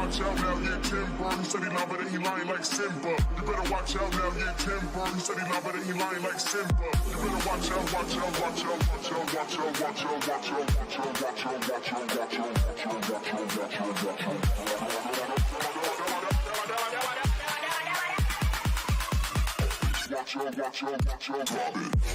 watch out now, yeah, timber. He said he lying, but then he lying like Simba. You better watch out now, yeah, timber. He said he lying, but then he lying like Simba. You better watch out, watch out, watch out, watch out, watch out, watch out, watch out, watch out, watch out, watch out, watch out, watch out, watch out, watch out, watch out. Watch out, watch out, watch out, Robin.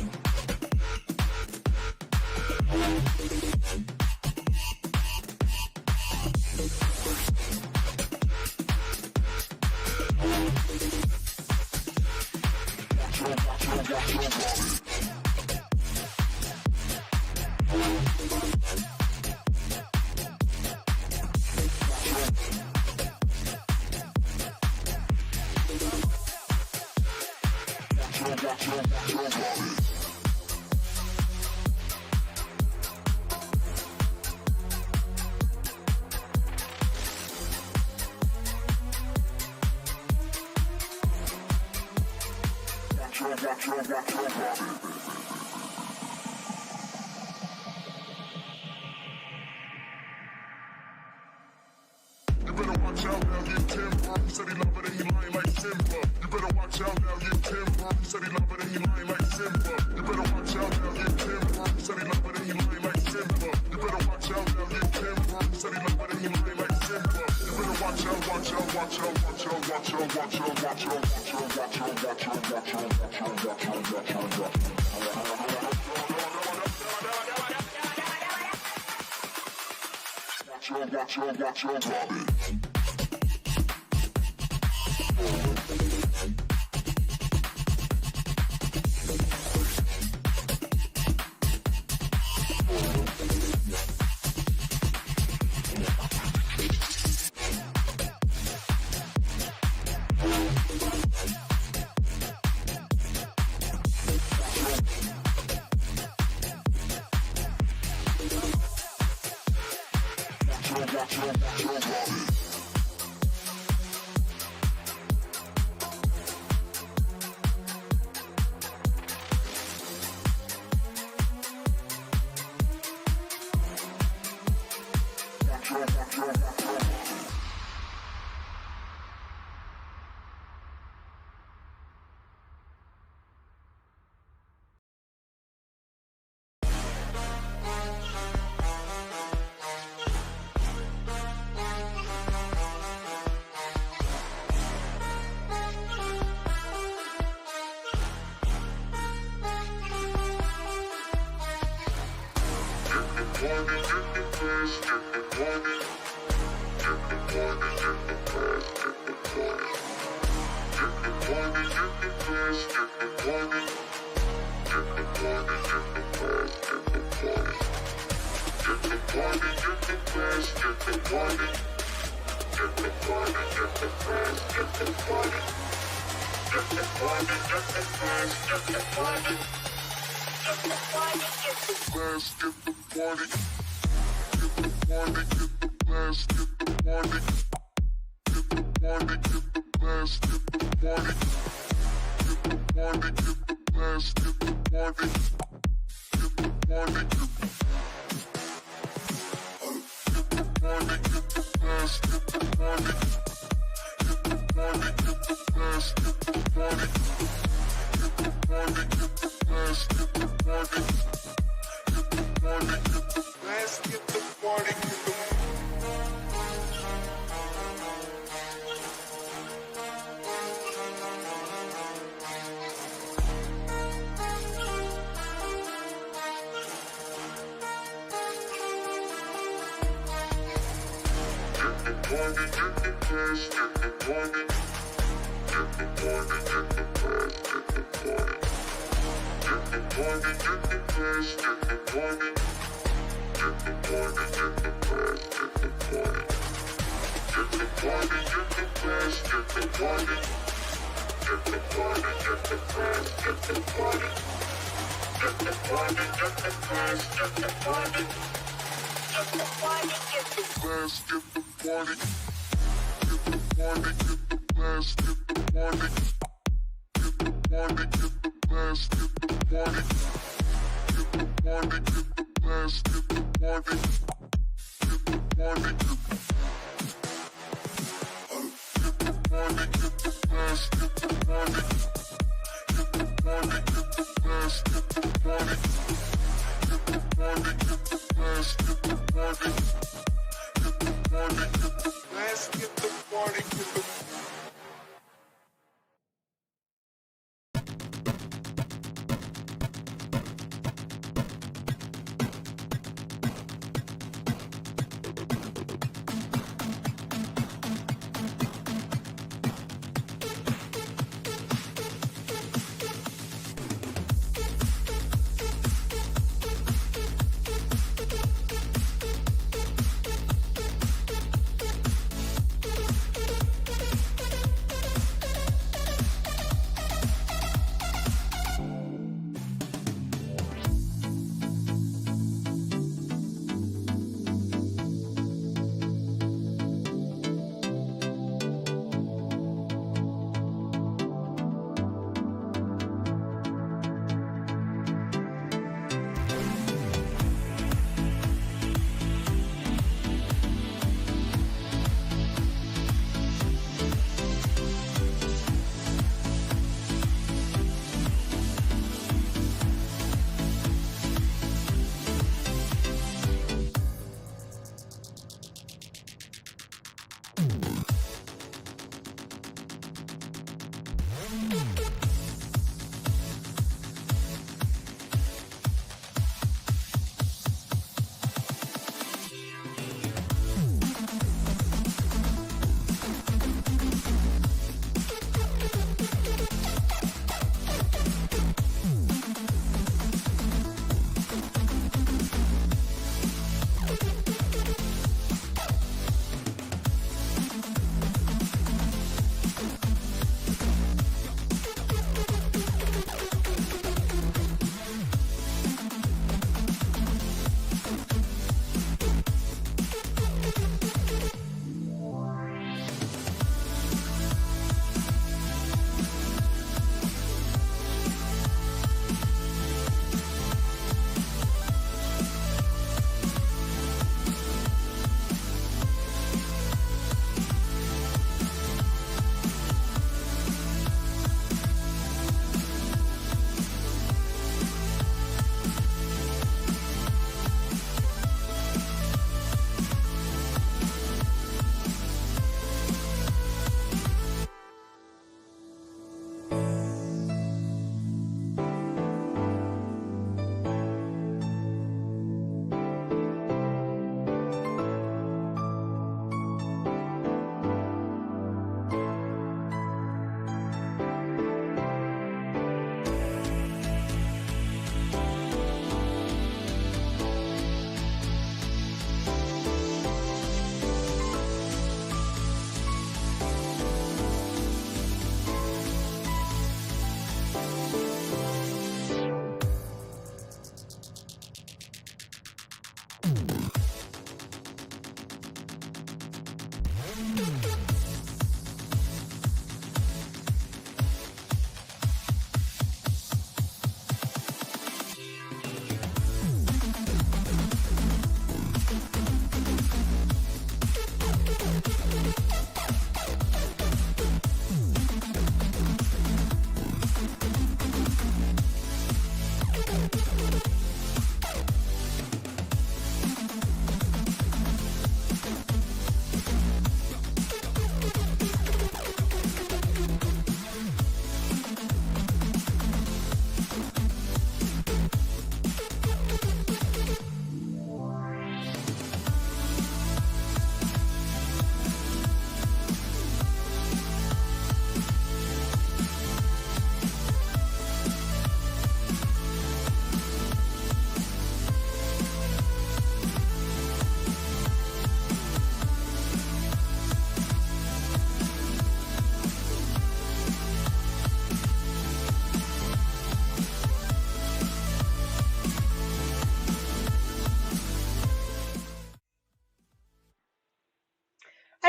Watch out, Robin.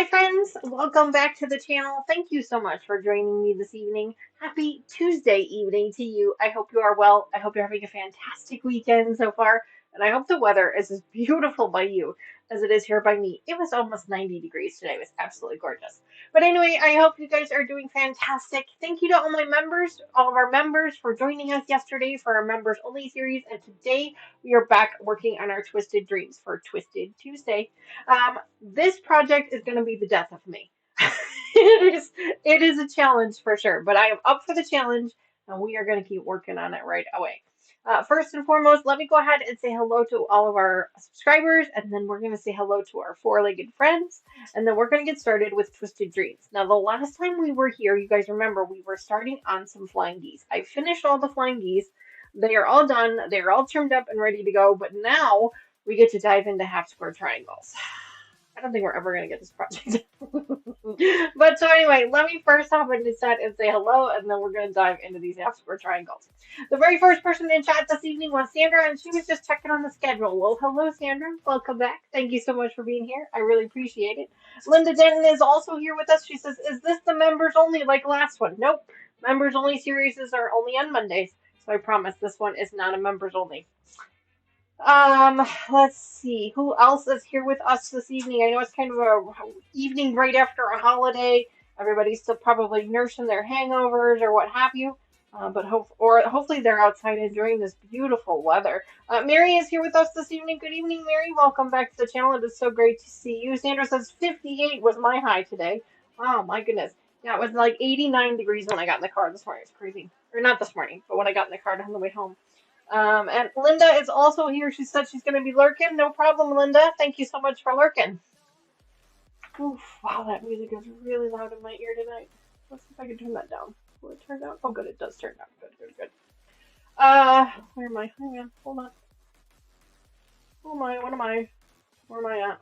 Hi, friends. Welcome back to the channel. Thank you so much for joining me this evening. Happy Tuesday evening to you. I hope you are well. I hope you're having a fantastic weekend so far. And I hope the weather is as beautiful by you as it is here by me. It was almost 90 degrees today. It was absolutely gorgeous. But anyway, I hope you guys are doing fantastic. Thank you to all my members, all of our members for joining us yesterday for our members only series. And today we are back working on our Twisted Dreams for Twisted Tuesday. This project is going to be the death of me. It is a challenge for sure, but I am up for the challenge and we are going to keep working on it right away. First and foremost, let me go ahead and say hello to all of our subscribers, and then we're going to say hello to our four-legged friends, and then we're going to get started with Twisted Dreams. Now, the last time we were here, you guys remember, we were starting on some flying geese. I finished all the flying geese. They are all done. They are all trimmed up and ready to go, but now we get to dive into half square triangles. I don't think we're ever going to get this project. But so anyway, let me first hop into chat and say hello, and then we're going to dive into these half square triangles. The very first person in chat this evening was Sandra, and she was just checking on the schedule. Well, hello, Sandra. Welcome back. Thank you so much for being here. I really appreciate it. Linda Denton is also here with us. She says, is this the members only like last one? Nope. Members only series are only on Mondays. So I promise this one is not a members only. Let's see who else is here with us this evening. I know it's kind of a evening right after a holiday. Everybody's still probably nursing their hangovers or what have you. But hopefully they're outside enjoying this beautiful weather. Mary is here with us this evening. Good evening, Mary. Welcome back to the channel. It is so great to see you. Sandra says 58 was my high today. Oh my goodness. Yeah, it was like 89 degrees when I got in the car this morning. It's crazy. Or not this morning, but when I got in the car on the way home. And Linda is also here. She said she's going to be lurking. No problem, Linda. Thank you so much for lurking. Oof, wow, that music is really loud in my ear tonight. Let's see if I can turn that down. Will it turn down? Oh, good, it does turn down. Good, good, good. Where am I? Hang on, hold on. Who am I? What am I? Where am I at?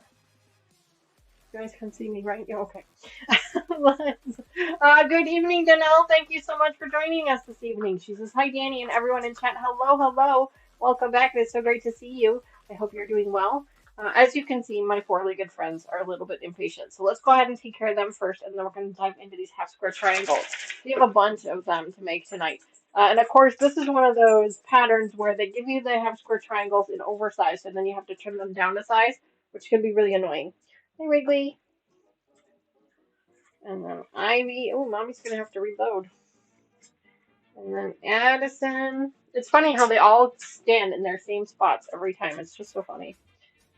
You guys can see me, right? Yeah, okay. Good evening, Danelle. Thank you so much for joining us this evening. She says, hi, Danny, and everyone in chat. Hello, hello. Welcome back. It's so great to see you. I hope you're doing well. As you can see, my four-legged friends are a little bit impatient. So let's go ahead and take care of them first, and then we're going to dive into these half-square triangles. We have a bunch of them to make tonight. And of course, this is one of those patterns where they give you the half-square triangles in oversized, and then you have to trim them down to size, which can be really annoying. Hey, Wrigley. And then Ivy. Oh, Mommy's going to have to reload. And then Addison. It's funny how they all stand in their same spots every time. It's just so funny.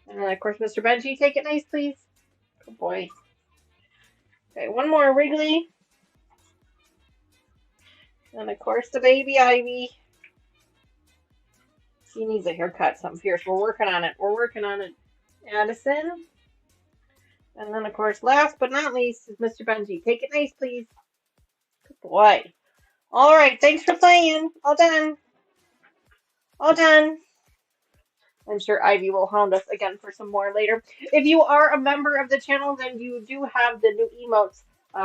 And then, of course, Mr. Benji. Take it nice, please. Good boy. Okay, one more Wrigley. And, of course, the baby Ivy. He needs a haircut. Something fierce. We're working on it. We're working on it. Addison. And then, of course, last but not least is Mr. Benji. Take it nice, please. Good boy. All right. Thanks for playing. All done. All done. I'm sure Ivy will hound us again for some more later. If you are a member of the channel, then you do have the new emotes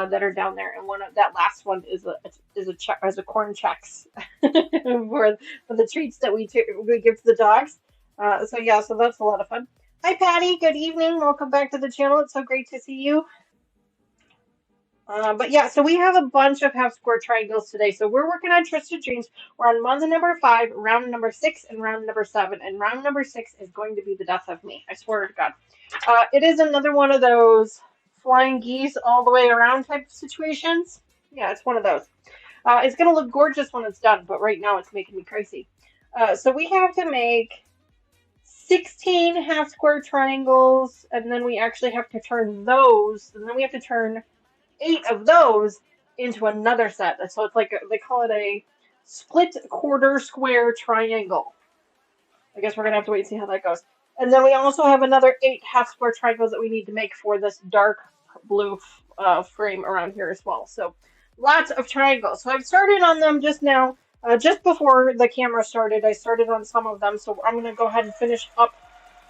that are down there, and one of that last one is a corn checks for the treats that we give to the dogs. So that's a lot of fun. Hi, Patty. Good evening. Welcome back to the channel. It's so great to see you. But yeah, so we have a bunch of half square triangles today. So we're working on Twisted Dreams. We're on month number 5, round number 6, and round number 7. And round number 6 is going to be the death of me. I swear to God. It is another one of those flying geese all the way around type of situations. Yeah, it's one of those. It's going to look gorgeous when it's done, but right now it's making me crazy. So we have to make 16 half square triangles, and then we actually have to turn those, and then we have to turn 8 of those into another set. So it's like they call it a split quarter square triangle. I guess we're gonna have to wait and see how that goes. And then we also have another 8 half square triangles that we need to make for this dark blue frame around here as well. So lots of triangles. So I've started on them just now. Just before the camera started, I started on some of them, so I'm going to go ahead and finish up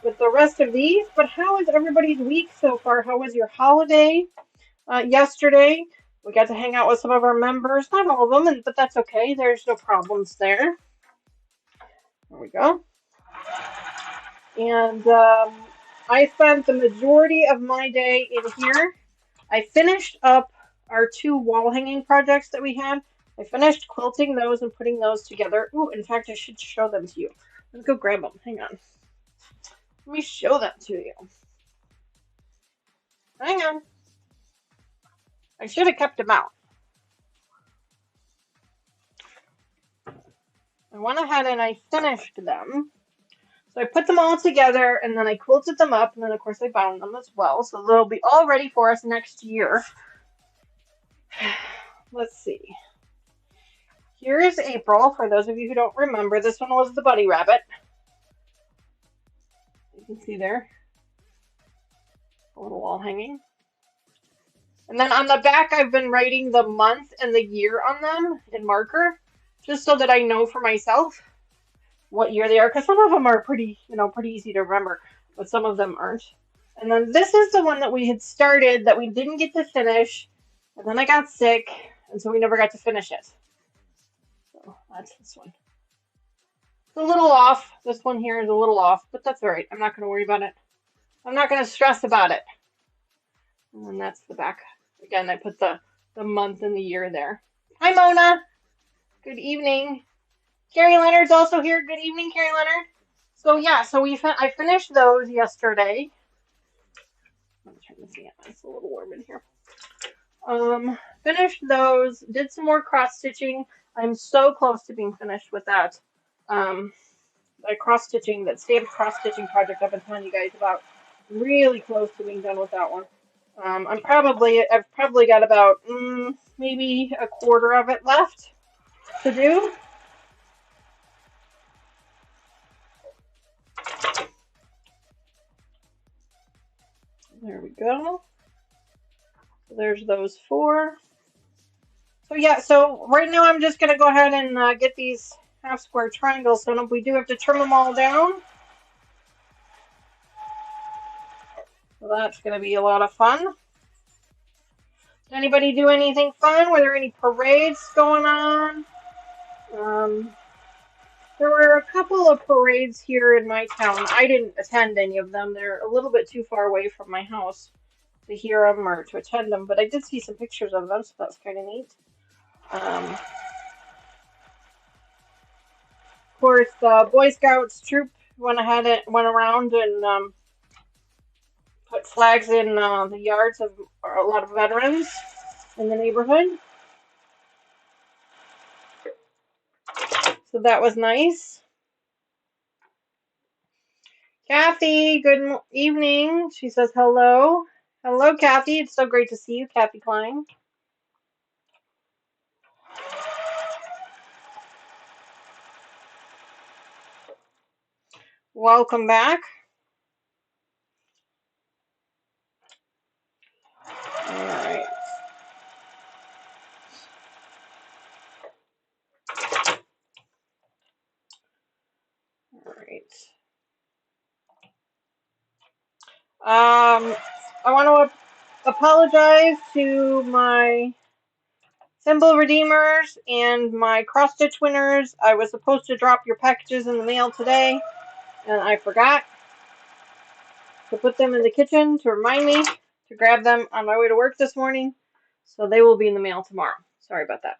with the rest of these. But how is everybody's week so far? How was your holiday yesterday? We got to hang out with some of our members. Not all of them, but that's okay. There's no problems there. There we go. And I spent the majority of my day in here. I finished up our 2 wall hanging projects that we had. I finished quilting those and putting those together. Ooh, in fact, I should show them to you. Let's go grab them. Hang on. Let me show that to you. Hang on. I should have kept them out. I went ahead and I finished them. So I put them all together and then I quilted them up and then of course I bound them as well. So they'll be all ready for us next year. Let's see. Here's April, for those of you who don't remember. This one was the bunny rabbit. You can see there. A little wall hanging. And then on the back I've been writing the month and the year on them in marker. Just so that I know for myself what year they are. Because some of them are pretty easy to remember. But some of them aren't. And then this is the one that we had started that we didn't get to finish. And then I got sick. And so we never got to finish it. So that's this one. It's a little off. This one here is a little off. But that's alright. I'm not going to worry about it. I'm not going to stress about it. And then that's the back. Again, I put the month and the year there. Hi, Mona. Good evening. Carrie Leonard's also here. Good evening, Carrie Leonard. So yeah, I finished those yesterday. I'm trying to see it. It's a little warm in here. Finished those. Did some more cross stitching. I'm so close to being finished with that. That cross stitching, that stamped cross stitching project I've been telling you guys about. Really close to being done with that one. I've probably got about maybe a quarter of it left to do. There we go. So there's those 4. So yeah, so right now I'm just gonna go ahead and get these half square triangles. So we do have to trim them all down. So that's gonna be a lot of fun. Did anybody do anything fun? Were there any parades going on? There were a couple of parades here in my town. I didn't attend any of them. They're a little bit too far away from my house to hear them or to attend them, but I did see some pictures of them, so that's kind of neat. Of course, the Boy Scouts troop went around and put flags in the yards of a lot of veterans in the neighborhood. So that was nice. Kathy, good evening. She says hello. Hello, Kathy. It's so great to see you, Kathy Klein. Welcome back. All right. All right. I want to apologize to my symbol redeemers and my cross stitch winners. I was supposed to drop your packages in the mail today, and I forgot to put them in the kitchen to remind me to grab them on my way to work this morning. So they will be in the mail tomorrow. Sorry about that.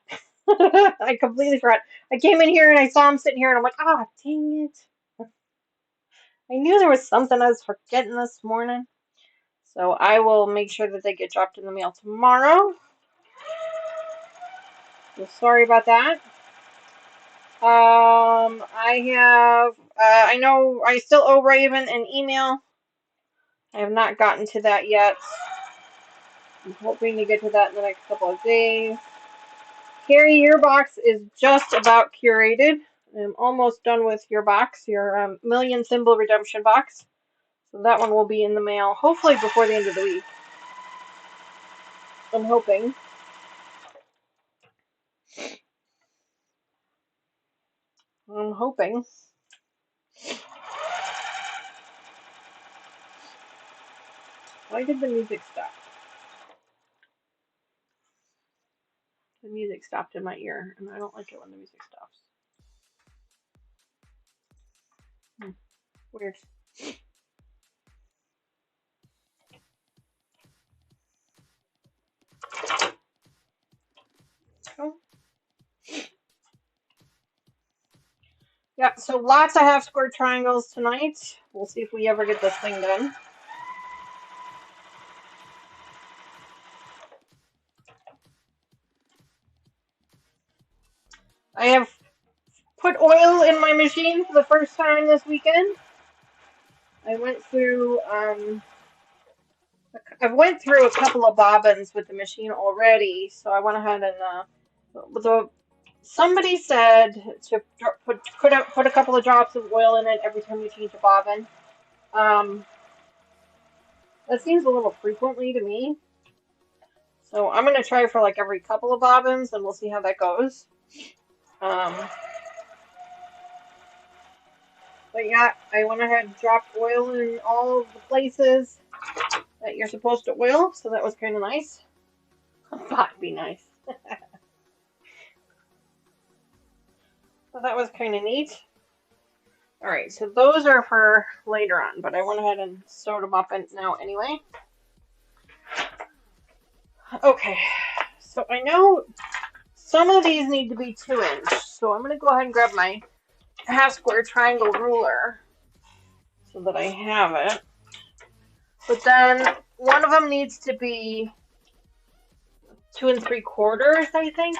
I completely forgot. I came in here and I saw them sitting here and I'm like, ah, dang it. I knew there was something I was forgetting this morning. So I will make sure that they get dropped in the mail tomorrow. So sorry about that. I know I still owe Raven an email. I have not gotten to that yet. I'm hoping to get to that in the next couple of days. Carrie, your box is just about curated. I'm almost done with your box, your million symbol redemption box. So that one will be in the mail, hopefully before the end of the week. I'm hoping. I'm hoping. Why did the music stop? The music stopped in my ear, and I don't like it when the music stops. Weird. Oh. Yep, so lots of half square triangles tonight. We'll see if we ever get this thing done. I have put oil in my machine for the first time this weekend. I went through a couple of bobbins with the machine already, so I went ahead and somebody said to put a couple of drops of oil in it every time you change a bobbin. That seems a little frequently to me, so I'm gonna try for like every couple of bobbins, and we'll see how that goes. But yeah, I went ahead and dropped oil in all of the places that you're supposed to oil, so that was kind of nice. I thought it'd be nice. So that was kind of neat. Alright, so those are for later on, but I went ahead and sewed them up now anyway. Okay, so I know some of these need to be 2-inch, so I'm going to go ahead and grab my half square triangle ruler so that I have it. But then one of them needs to be 2 3/4, I think.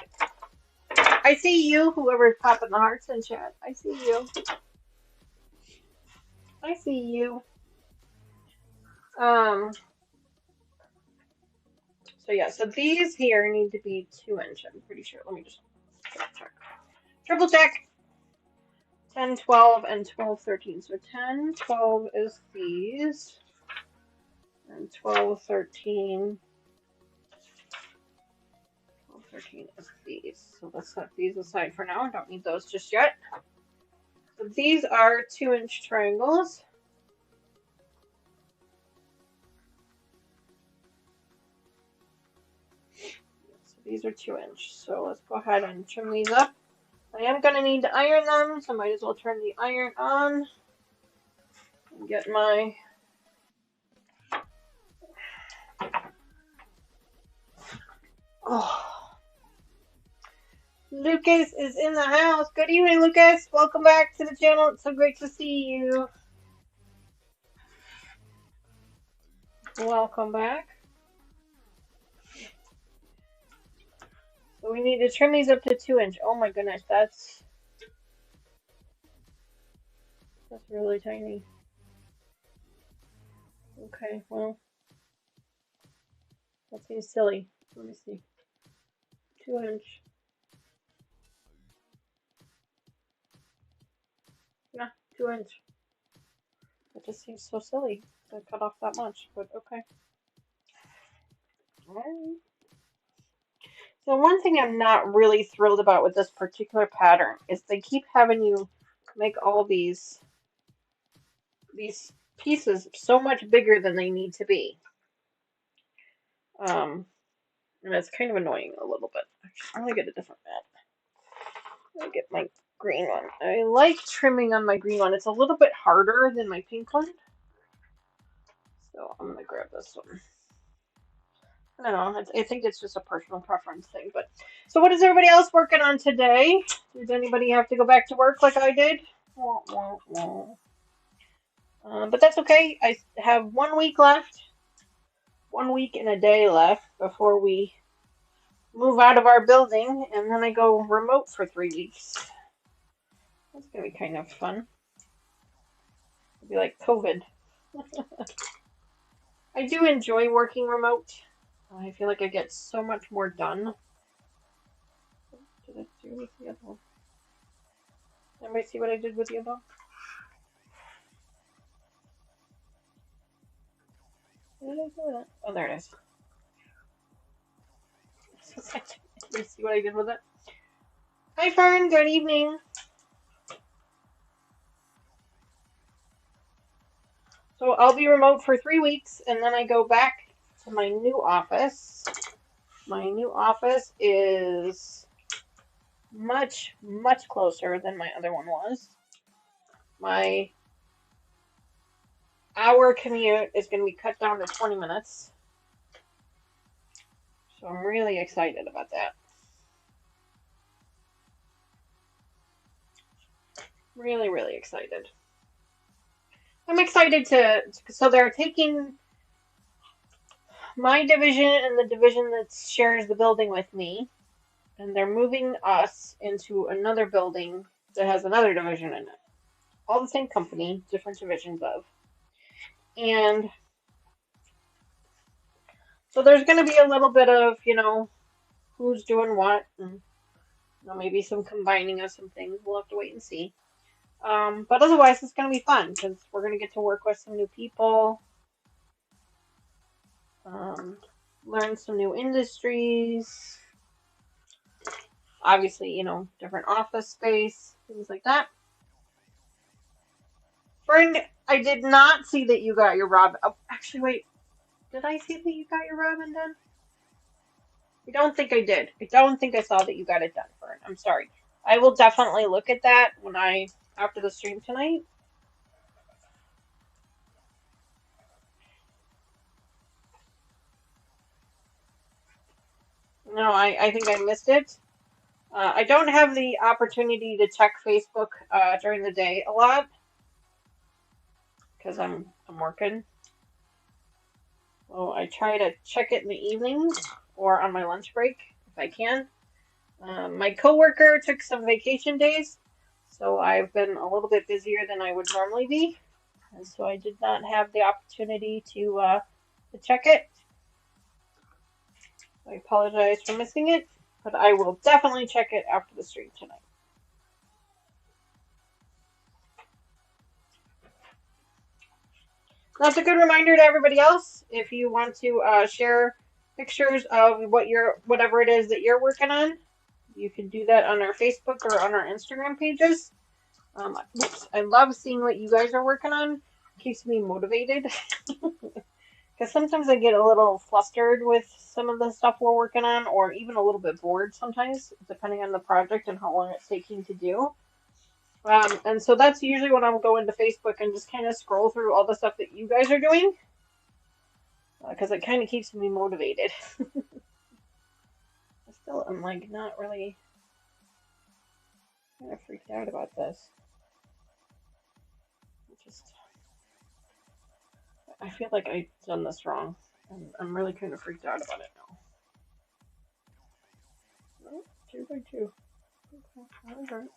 I see you, whoever's popping the hearts in chat. I see you. I see you. So yeah, so these here need to be 2-inch, I'm pretty sure. Let me just check. Triple check. 10, 12, and 12, 13. So 10, 12 is these. And 12, 13. 12, 13 is these. So let's set these aside for now. I don't need those just yet. So these are 2-inch triangles. So these are 2-inch. So let's go ahead and trim these up. I am going to need to iron them, so I might as well turn the iron on and get my Lucas is in the house. Good evening, Lucas. Welcome back to the channel. It's so great to see you. Welcome back. So we need to trim these up to 2-inch. Oh my goodness, that's really tiny. Okay, well, that seems silly. Let me see. 2-inch. Yeah, 2-inch. It just seems so silly to cut off that much, but okay. Alright. So one thing I'm not really thrilled about with this particular pattern is they keep having you make all these pieces so much bigger than they need to be. And it's kind of annoying a little bit. I'm gonna get a different mat. I'll get my green one. I like trimming on my green one. It's a little bit harder than my pink one. So I'm gonna grab this one. I don't know. I think it's just a personal preference thing. But so, what is everybody else working on today? Did anybody have to go back to work like I did? But that's okay. I have 1 week left. 1 week and a day left before we move out of our building, and then I go remote for 3 weeks. That's gonna be kind of fun. It'll be like COVID. I do enjoy working remote. I feel like I get so much more done. What did I do with the other one? Everybody see what I did with the other one? What did I do with it? Oh, there it is. Everybody see what I did with it? Hi, Fern. Good evening. So I'll be remote for 3 weeks, and then I go back to my new office. My new office is much, much closer than my other one was. My hour commute is going to be cut down to 20 minutes. So I'm really excited about that. Really, really excited. I'm excited so they're taking my division and the division that shares the building with me, and they're moving us into another building that has another division in it. All the same company, different divisions of. And so there's going to be a little bit of, who's doing what, and maybe some combining of some things. We'll have to wait and see. But otherwise, it's going to be fun because we're going to get to work with some new people, um, learn some new industries. Obviously, different office space, things like that. Friend, I did not see that you got your robin. Oh, actually, wait. Did I see that you got your robin done? I don't think I did. I don't think I saw that you got it done, Fern. I'm sorry. I will definitely look at that after the stream tonight. No, I think I missed it. I don't have the opportunity to check Facebook during the day a lot because I'm working. So I try to check it in the evenings or on my lunch break if I can. My coworker took some vacation days, so I've been a little bit busier than I would normally be, and so I did not have the opportunity to check it. I apologize for missing it, but I will definitely check it after the stream tonight. That's a good reminder to everybody else. If you want to share pictures of whatever it is that you're working on, you can do that on our Facebook or on our Instagram pages. I love seeing what you guys are working on. It keeps me motivated. Because sometimes I get a little flustered with some of the stuff we're working on, or even a little bit bored sometimes, depending on the project and how long it's taking to do. And so that's usually when I'm going to Facebook and just kind of scroll through all the stuff that you guys are doing, because it kind of keeps me motivated. I still am like not really kind of freaked out about this. I feel like I've done this wrong, and I'm really kind of freaked out about it now. Oh, 2 by 2. Okay, alright.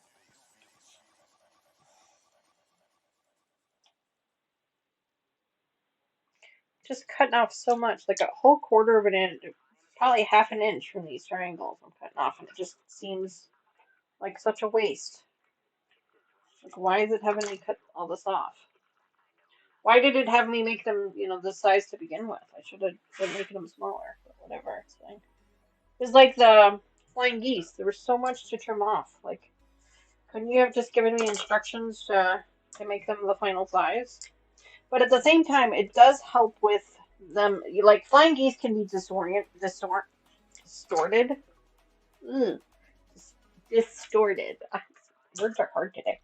Just cutting off so much, like a whole quarter of an inch, probably half an inch from these triangles I'm cutting off, and it just seems like such a waste. Like, why is it having me cut all this off? Why did it have me make them, this size to begin with? I should have been making them smaller, but whatever, it's fine. It's like the flying geese. There was so much to trim off. Like, couldn't you have just given me instructions to make them the final size? But at the same time, it does help with them. Like, flying geese can be distorted. Distorted. Words are hard today.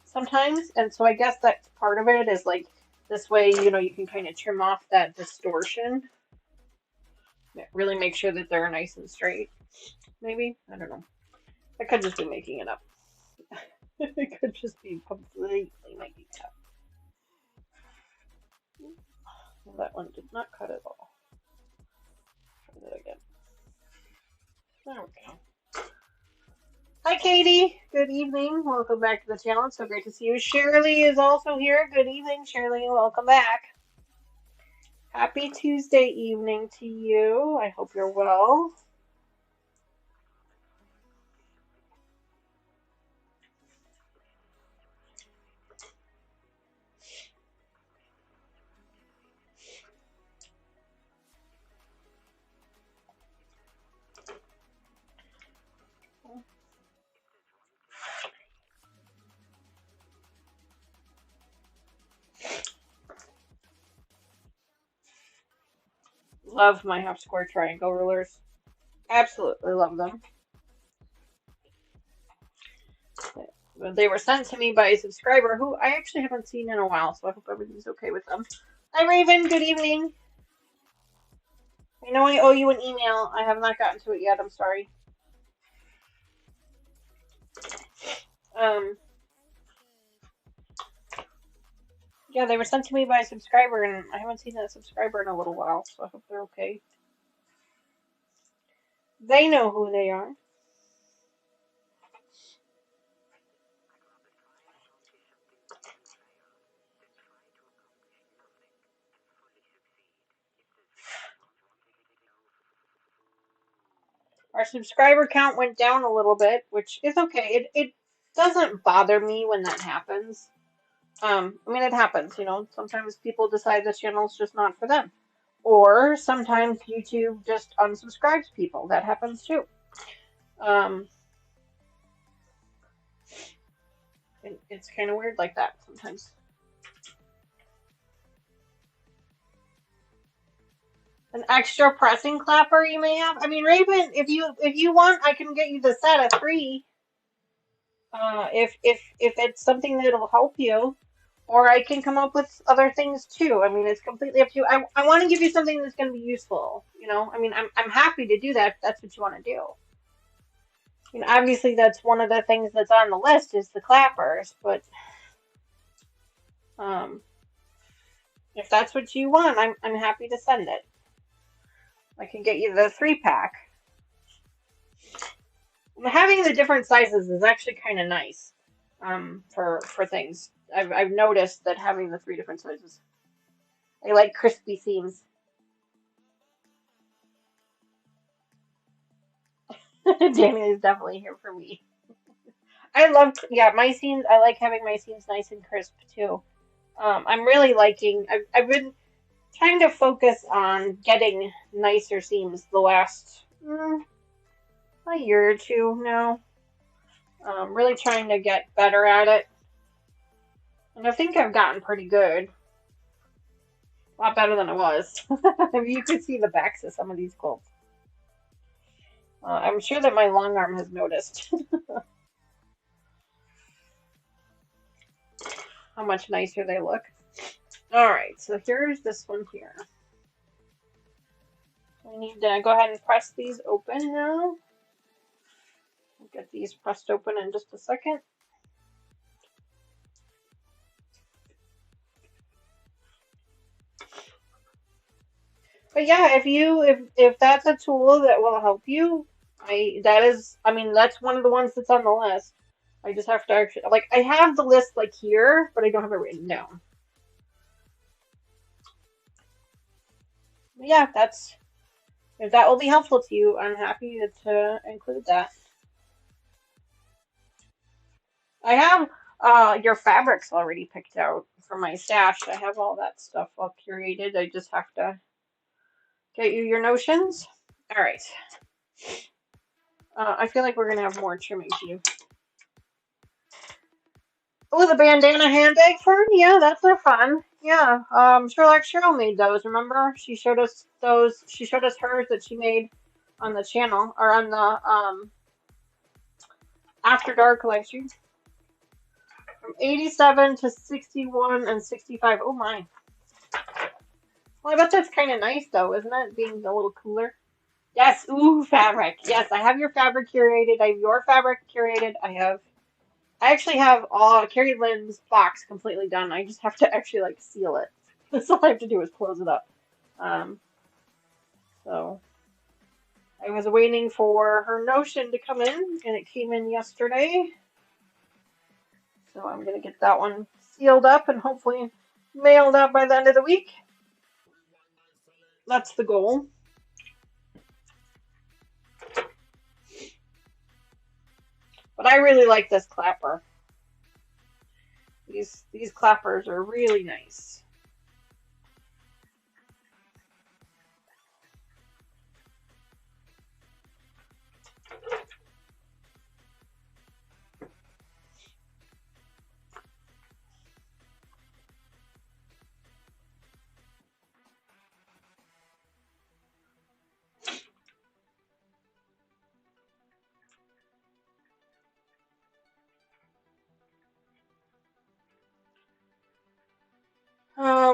Sometimes, and so I guess that's part of it is like this way, you can kind of trim off that distortion. Really make sure that they're nice and straight. Maybe, I don't know. I could just be making it up. It could just be completely making it up. Well, that one did not cut at all. Try that again. There we go. Hi, Katie. Good evening. Welcome back to the channel. It's so great to see you. Shirley is also here. Good evening, Shirley. Welcome back. Happy Tuesday evening to you. I hope you're well. Love my half square triangle rulers. Absolutely love them. They were sent to me by a subscriber who I actually haven't seen in a while, so I hope everything's okay with them. Hi, Raven. Good evening. I know I owe you an email. I have not gotten to it yet. I'm sorry. Yeah, they were sent to me by a subscriber, and I haven't seen that subscriber in a little while, so I hope they're okay. They know who they are. Our subscriber count went down a little bit, which is okay. It doesn't bother me when that happens. I mean, it happens, you know. Sometimes people decide the channel's just not for them. Or sometimes YouTube just unsubscribes people. That happens too. Um, it's kind of weird like that sometimes. An extra pressing clapper you may have. I mean, Raven, if you want, I can get you the set of 3. If it's something that'll help you, or I can come up with other things too. I mean, it's completely up to you. I want to give you something that's going to be useful. You know, I mean, I'm happy to do that if that's what you want to do. You know, obviously that's one of the things that's on the list is the clappers, but um, if that's what you want, I'm happy to send it. I can get you the 3-pack. Having the different sizes is actually kind of nice for things. I've noticed that having the 3 different sizes. I like crispy seams. Danny is definitely here for me. I love, yeah, my seams. I like having my seams nice and crisp too. I'm really liking. I've been trying to focus on getting nicer seams the last a year or two now. Really trying to get better at it, and I think I've gotten pretty good. A lot better than I was. If you could see the backs of some of these quilts. I'm sure that my long arm has noticed how much nicer they look. Alright, so here's this one here. We need to go ahead and press these open now. We'll get these pressed open in just a second. But yeah, if that's a tool that will help you, that's one of the ones that's on the list. I just have to actually, like, I have the list like here, but I don't have it written down. But yeah, if that will be helpful to you, I'm happy to include that. I have your fabrics already picked out for my stash. I have all that stuff all curated. I just have to get you your notions. All right. I feel like we're gonna have more trimming to do. Oh, the bandana handbag fern? Yeah, that's are fun. Yeah. Sherlock Cheryl made those, remember? She showed us those. She showed us hers that she made on the channel or on the After Dark live stream. From 87 to 61 and 65. Oh my. Well, I bet that's kind of nice though, isn't it? Being a little cooler. Yes, ooh, fabric. Yes, I have your fabric curated. I have your fabric curated. I actually have all Carrie Lynn's box completely done. I just have to actually like seal it. That's all I have to do is close it up. So I was waiting for her notion to come in, and it came in yesterday. So I'm gonna get that one sealed up and hopefully mailed out by the end of the week. That's the goal. But I really like this clapper. These clappers are really nice.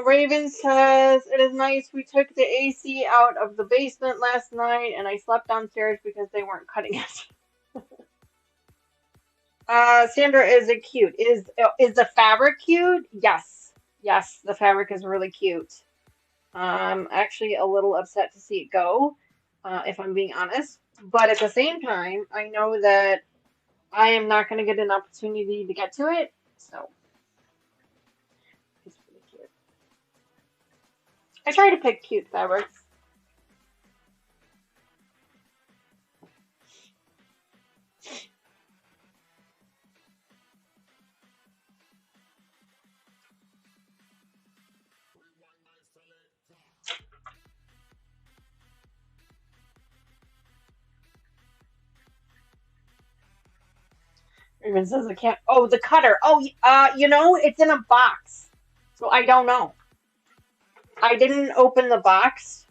Raven says, it is nice. We took the AC out of the basement last night and I slept downstairs because they weren't cutting it. Sandra, is it cute? Is the fabric cute? Yes. Yes, the fabric is really cute. I'm actually a little upset to see it go, if I'm being honest. But at the same time, I know that I am not going to get an opportunity to get to it, so it's pretty cute. I try to pick cute fabrics. Even says I can't. Oh, the cutter. Oh, it's in a box, so I don't know. I didn't open the box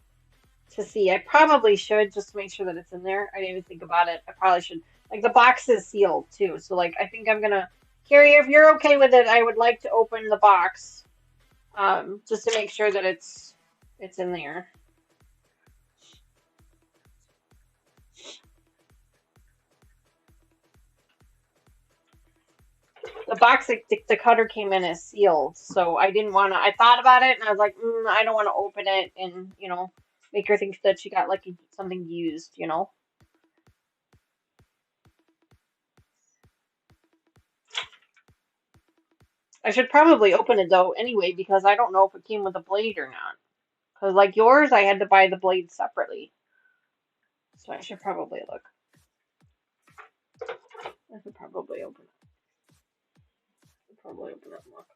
to see. I probably should just to make sure that it's in there. I didn't even think about it. I probably should. Like the box is sealed too, so like I think I'm gonna. Carrie, if you're okay with it, I would like to open the box, just to make sure that it's in there. The box the cutter came in is sealed, so I didn't want to. I thought about it and I was like, I don't want to open it and make her think that she got like something used. I should probably open it though anyway because I don't know if it came with a blade or not. Because like yours, I had to buy the blade separately, so I should probably look. I should probably open it. Probably open it and look.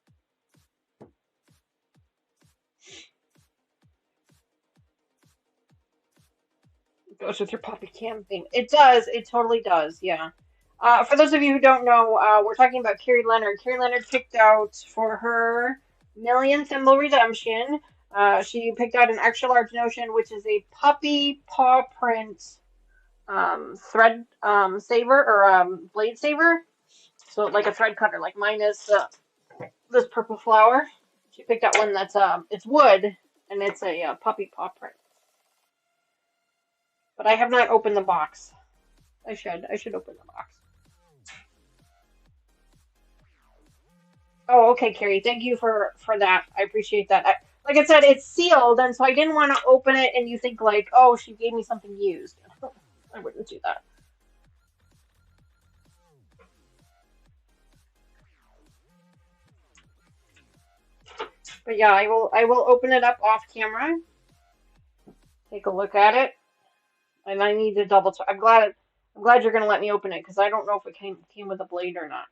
It goes with your puppy cam theme. It does. It totally does. Yeah. For those of you who don't know, we're talking about Carrie Leonard. Carrie Leonard picked out for her million symbol redemption. She picked out an extra large notion, which is a puppy paw print thread saver or blade saver. So like a thread cutter, like mine is this purple flower. She picked out one that's it's wood and it's a puppy paw print. But I have not opened the box. I should. I should open the box. Oh, okay, Carrie. Thank you for that. I appreciate that. Like I said, it's sealed, and so I didn't want to open it, and you think like, oh, she gave me something used. I wouldn't do that. But yeah, I will. I will open it up off camera. Take a look at it, and I need to double check. I'm glad. I'm glad you're gonna let me open it because I don't know if it came with a blade or not.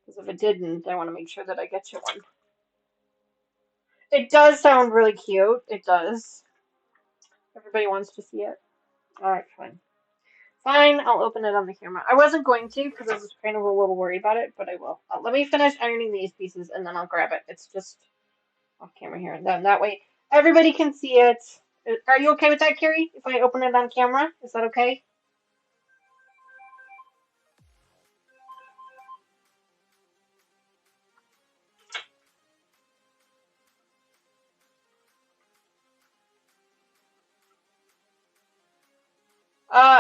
Because if it didn't, I want to make sure that I get you one. It does sound really cute. It does. Everybody wants to see it. All right, fine. Fine, I'll open it on the camera. I wasn't going to because I was kind of a little worried about it, but I will. Let me finish ironing these pieces and then I'll grab it. It's just off camera here. And then that way everybody can see it. Are you okay with that, Carrie? If I open it on camera? Is that okay?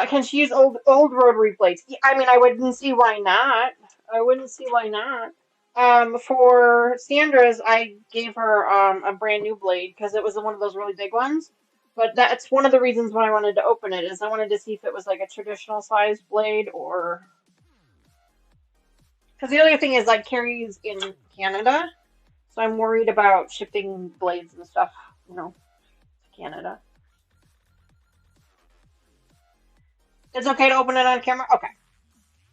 Can she use old rotary blades? Yeah, I mean, I wouldn't see why not. I wouldn't see why not. For Sandra's, I gave her a brand new blade because it was one of those really big ones. But that's one of the reasons why I wanted to open it is I wanted to see if it was like a traditional sized blade or because the other thing is like Carrie's in Canada, so I'm worried about shipping blades and stuff, to Canada. It's okay to open it on camera. Okay,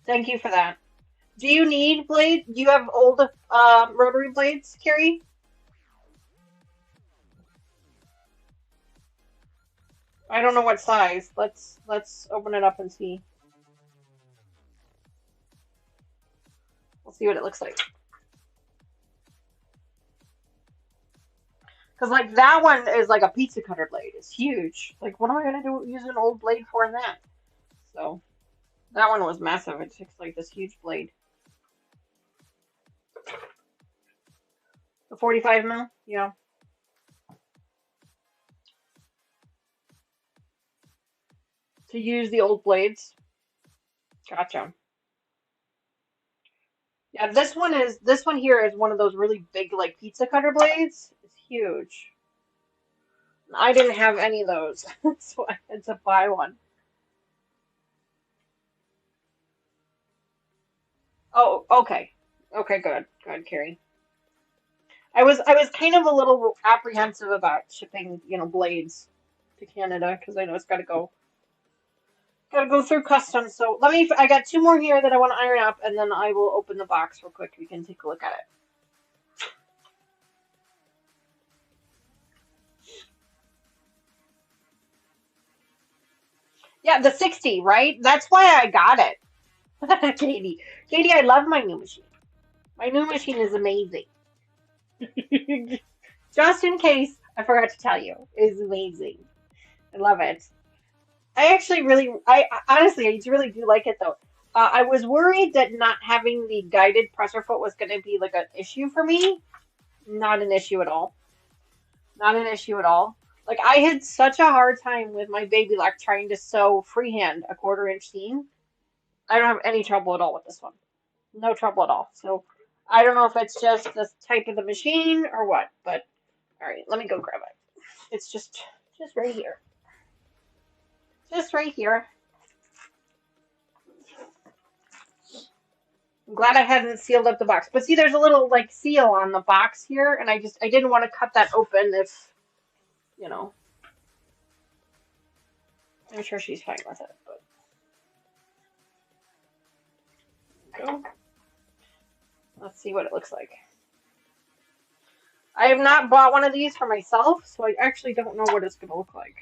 thank you for that. Do you need blades? Do you have old rotary blades, Carrie? I don't know what size. Let's open it up and see. We'll see what it looks like. Because like that one is like a pizza cutter blade. It's huge. Like what am I gonna do use an old blade for in that? So that one was massive. It takes like this huge blade. The 45 mil? Yeah. To use the old blades. Gotcha. Yeah, this one here is one of those really big like pizza cutter blades. It's huge. I didn't have any of those, so I had to buy one. Oh, okay. Okay, good. Good, Carrie. I was kind of a little apprehensive about shipping, blades to Canada because I know it's gotta go through customs. So I got two more here that I want to iron up, and then I will open the box real quick. We can take a look at it. Yeah, the 60, right? That's why I got it. Katie. Katie, I love my new machine. My new machine is amazing. Just in case I forgot to tell you, it is amazing. I love it. I honestly, I really do like it though. I was worried that not having the guided presser foot was going to be like an issue for me. Not an issue at all. Not an issue at all. Like I had such a hard time with my baby lock trying to sew freehand a 1/4 inch seam. I don't have any trouble at all with this one. No trouble at all. So I don't know if it's just the type of the machine or what, but all right, let me go grab it. It's just right here. Just right here. I'm glad I hadn't sealed up the box. But see, there's a little like seal on the box here, and I didn't want to cut that open if, you know, I'm sure she's fine with it. But go. Let's see what it looks like. I have not bought one of these for myself, so I actually don't know what it's going to look like.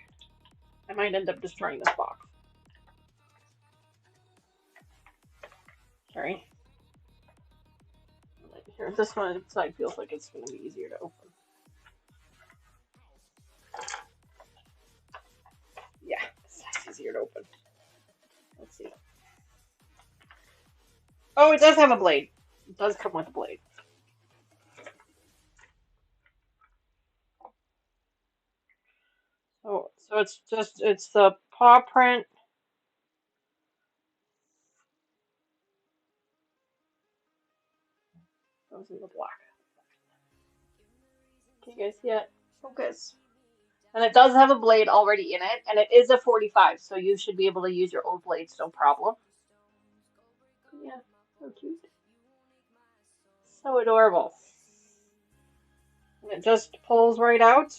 I might end up destroying this box. Sorry. Here, this one side feels like it's going to be easier to open. Yeah, this side's easier to open. Let's see. Oh, it does have a blade. It does come with a blade. So it's the paw print. Goes in the black. Can you guys see it? Focus. And it does have a blade already in it, and it is a 45, so you should be able to use your old blades, no problem. Yeah, so cute. So adorable. And it just pulls right out,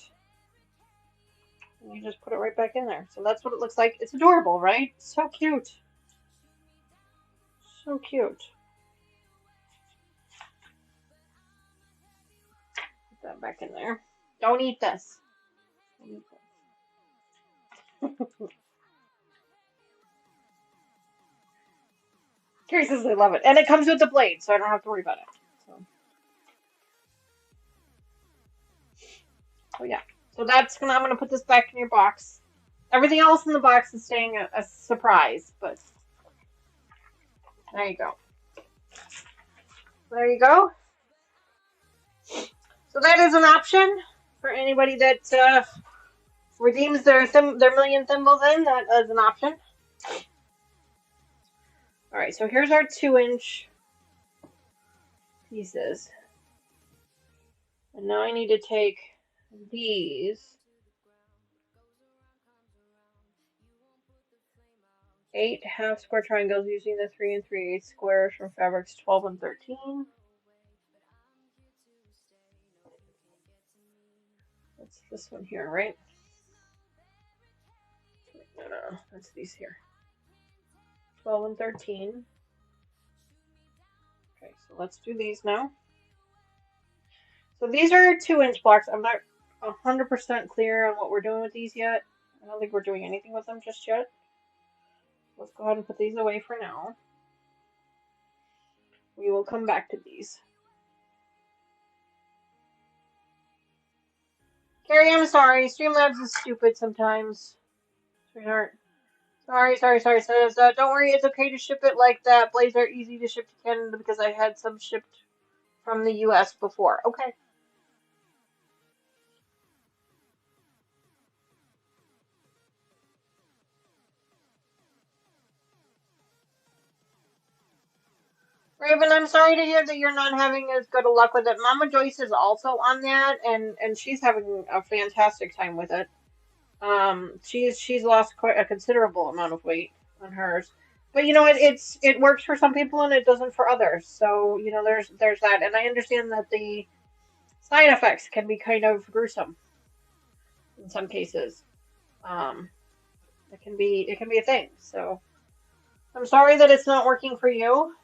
and you just put it right back in there. So that's what it looks like. It's adorable, right? So cute. So cute. Put that back in there. Don't eat this. Don't eat this. Carrie says I love it. And it comes with the blade, so I don't have to worry about it. So yeah. So I'm gonna put this back in your box. Everything else in the box is staying a surprise, but there you go. There you go. So that is an option for anybody that redeems their million thimbles in. That is an option. All right, so here's our 2-inch pieces. And now I need to take these 8 half square triangles using the 3 3/8 squares from fabrics 12 and 13. That's this one here, right? No, that's these here. 12 and 13. Okay, so let's do these now. So these are 2-inch blocks. I'm not 100% clear on what we're doing with these yet. I don't think we're doing anything with them just yet. Let's go ahead and put these away for now. We will come back to these. Carrie, I'm sorry. Streamlabs is stupid sometimes. Sweetheart. Sorry. Says, don't worry, it's okay to ship it like that. Blades are easy to ship to Canada because I had some shipped from the US before. Okay. Raven, I'm sorry to hear that you're not having as good a luck with it. Mama Joyce is also on that, and she's having a fantastic time with it. She's lost quite a considerable amount of weight on hers. But you know, it works for some people and it doesn't for others. So, you know, there's that. And I understand that the side effects can be kind of gruesome in some cases. Um, it can be a thing. So I'm sorry that it's not working for you.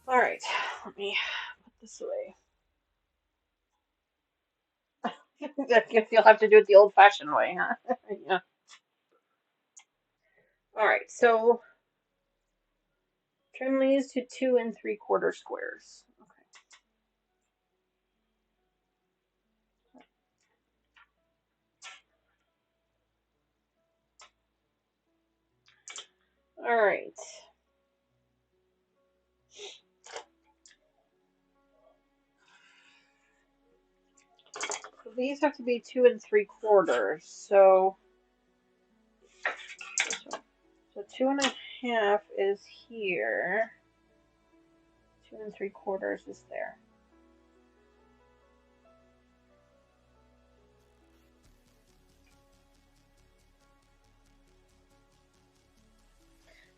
All right, let me put this away. I guess you'll have to do it the old-fashioned way, huh? Yeah. All right, so trim these to 2 3/4 squares. All right. So these have to be 2 3/4. So 2.5 is here. 2 3/4 is there.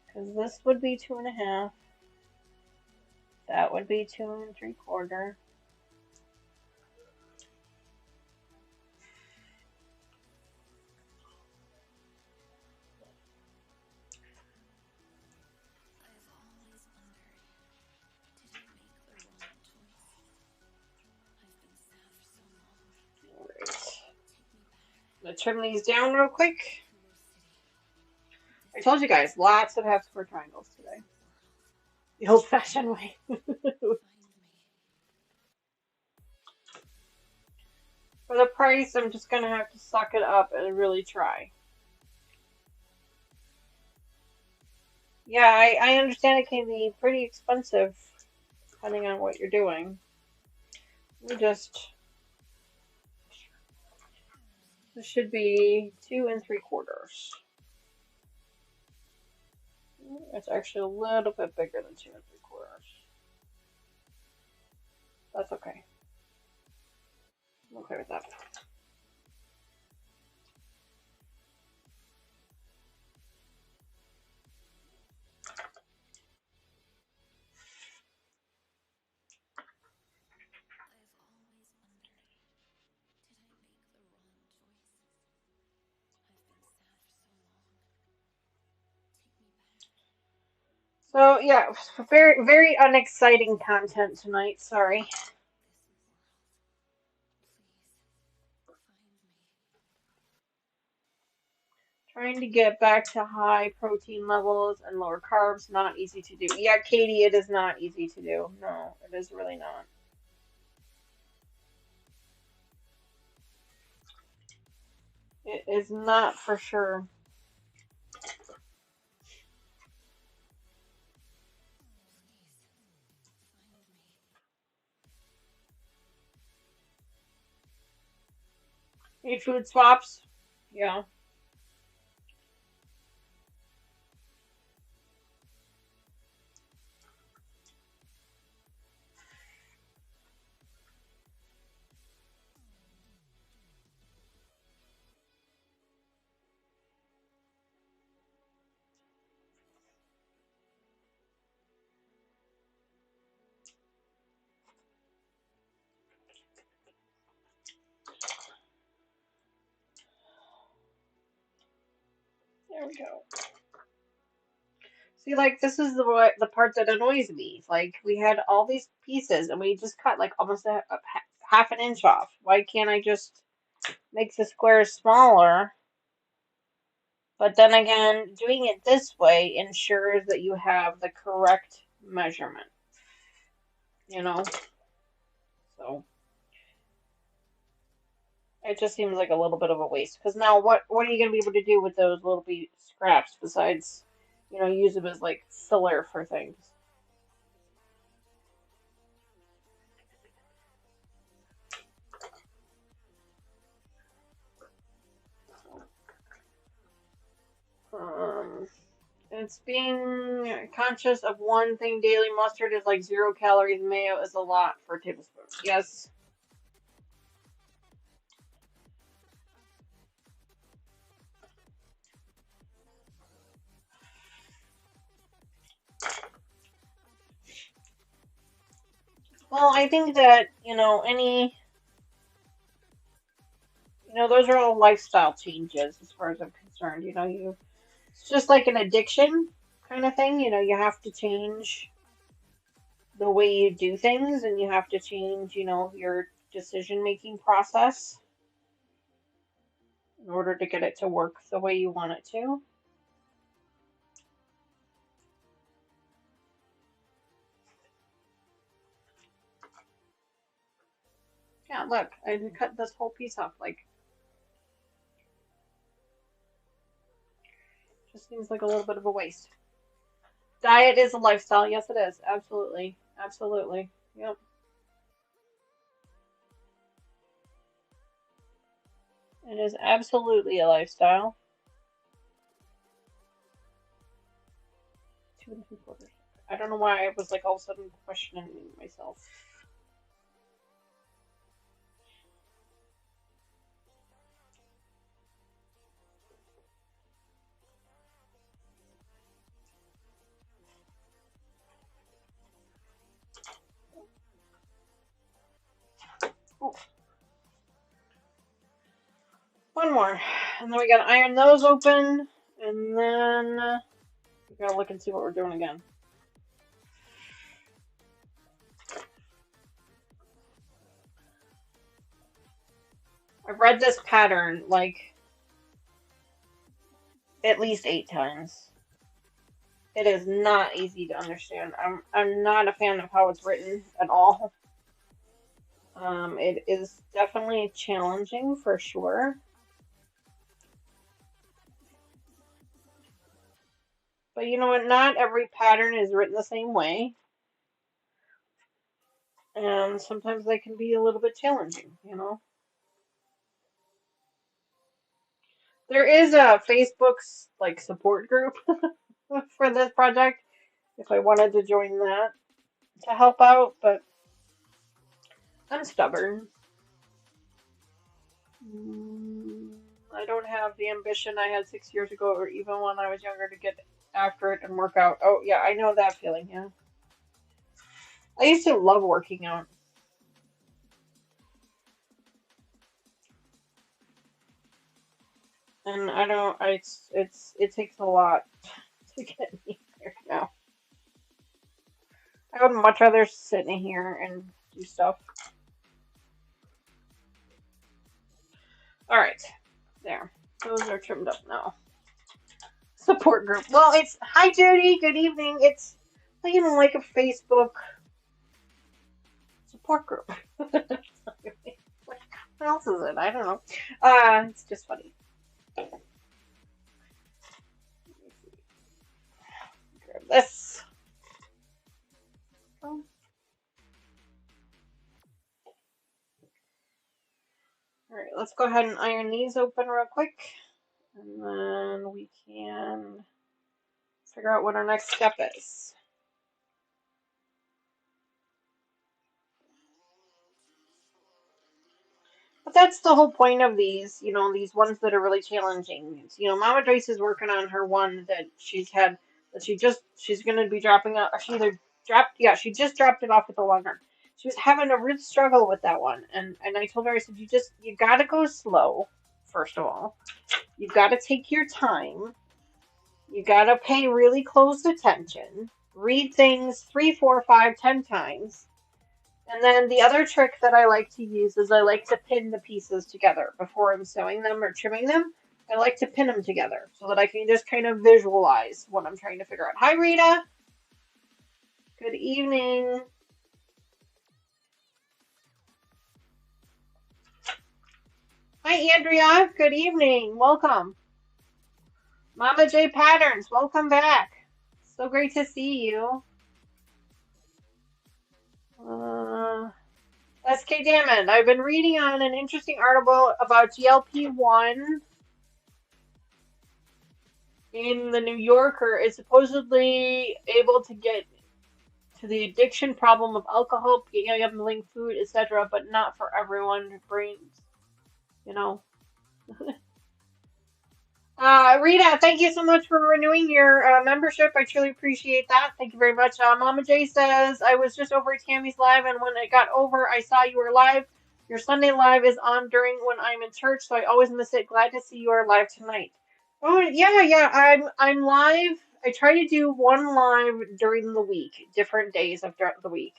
Because this would be 2.5. That would be 2 3/4. I'm gonna trim these down real quick. I told you guys, lots of half square triangles today. The old fashioned way. For the price, I'm just gonna have to suck it up and really try. Yeah, I understand it can be pretty expensive depending on what you're doing. Let me just. This should be 2 3/4. It's actually a little bit bigger than 2 3/4. That's okay. I'm okay with that. So yeah, very very unexciting content tonight. Sorry. Trying to get back to high protein levels and lower carbs, not easy to do. Yeah, Katie, it is not easy to do. No, it is really not. It is not for sure. Need food swaps? Yeah. There we go. See, like this is the part that annoys me. Like we had all these pieces and we just cut like almost a half an inch off. Why can't I just make the squares smaller? But then again, doing it this way ensures that you have the correct measurement. You know, so it just seems like a little bit of a waste. Because now, what are you gonna be able to do with those little scraps besides, you know, use them as like filler for things? It's being conscious of one thing daily. Mustard is like 0 calories. Mayo is a lot for a tablespoon. Yes. Well, I think that, those are all lifestyle changes as far as I'm concerned. It's just like an addiction kind of thing. You have to change the way you do things and you have to change, your decision making process in order to get it to work the way you want it to. Yeah, look, I cut this whole piece off. Like, just seems like a little bit of a waste. Diet is a lifestyle. Yes, it is. Absolutely. Absolutely. Yep. It is absolutely a lifestyle. 2 3/4. I don't know why I was like all of a sudden questioning myself. Oh. One more. And then we gotta iron those open. And then we gotta look and see what we're doing again. I've read this pattern like at least 8 times. It is not easy to understand. I'm not a fan of how it's written at all. It is definitely challenging for sure. But you know what? Not every pattern is written the same way. And sometimes they can be a little bit challenging. There is a Facebook's like support group for this project if I wanted to join that to help out, but I'm stubborn. I don't have the ambition I had 6 years ago or even when I was younger to get after it and work out. Oh, yeah, I know that feeling, yeah. I used to love working out. And I don't, I, it takes a lot to get me there now. I would much rather sit in here and do stuff. Alright, there. Those are trimmed up now. Support group. Well, it's, hi Judy, good evening. It's, like a Facebook support group. What else is it? I don't know. It's just funny. Grab this. Oh. Alright, let's go ahead and iron these open real quick. And then we can figure out what our next step is. But that's the whole point of these, these ones that are really challenging. It's, Mama Joyce is working on her one that she's going to be dropping out. She either dropped, yeah, she just dropped it off at the long arm. She was having a real struggle with that one. And I told her, I said, you got to go slow, first of all. You've got to take your time. You got to pay really close attention. Read things 3, 4, 5, 10 times. And then the other trick that I like to use is I like to pin the pieces together before I'm sewing them or trimming them. I like to pin them together so that I can just kind of visualize what I'm trying to figure out. Hi, Rita. Good evening. Hi, Andrea. Good evening. Welcome. Mama J Patterns, welcome back. So great to see you. SK Damon, I've been reading on an interesting article about GLP-1 in the New Yorker is supposedly able to get to the addiction problem of alcohol, gambling, food, etc., but not for everyone. Brains, you know. Rita, thank you so much for renewing your membership. I truly appreciate that. Thank you very much. Mama J says, I was just over at Tammy's live, and when I got over, I saw you were live. Your Sunday live is on during when I'm in church, so I always miss it. Glad to see you are live tonight. Oh yeah. I'm live. I try to do one live during the week, different days of the week.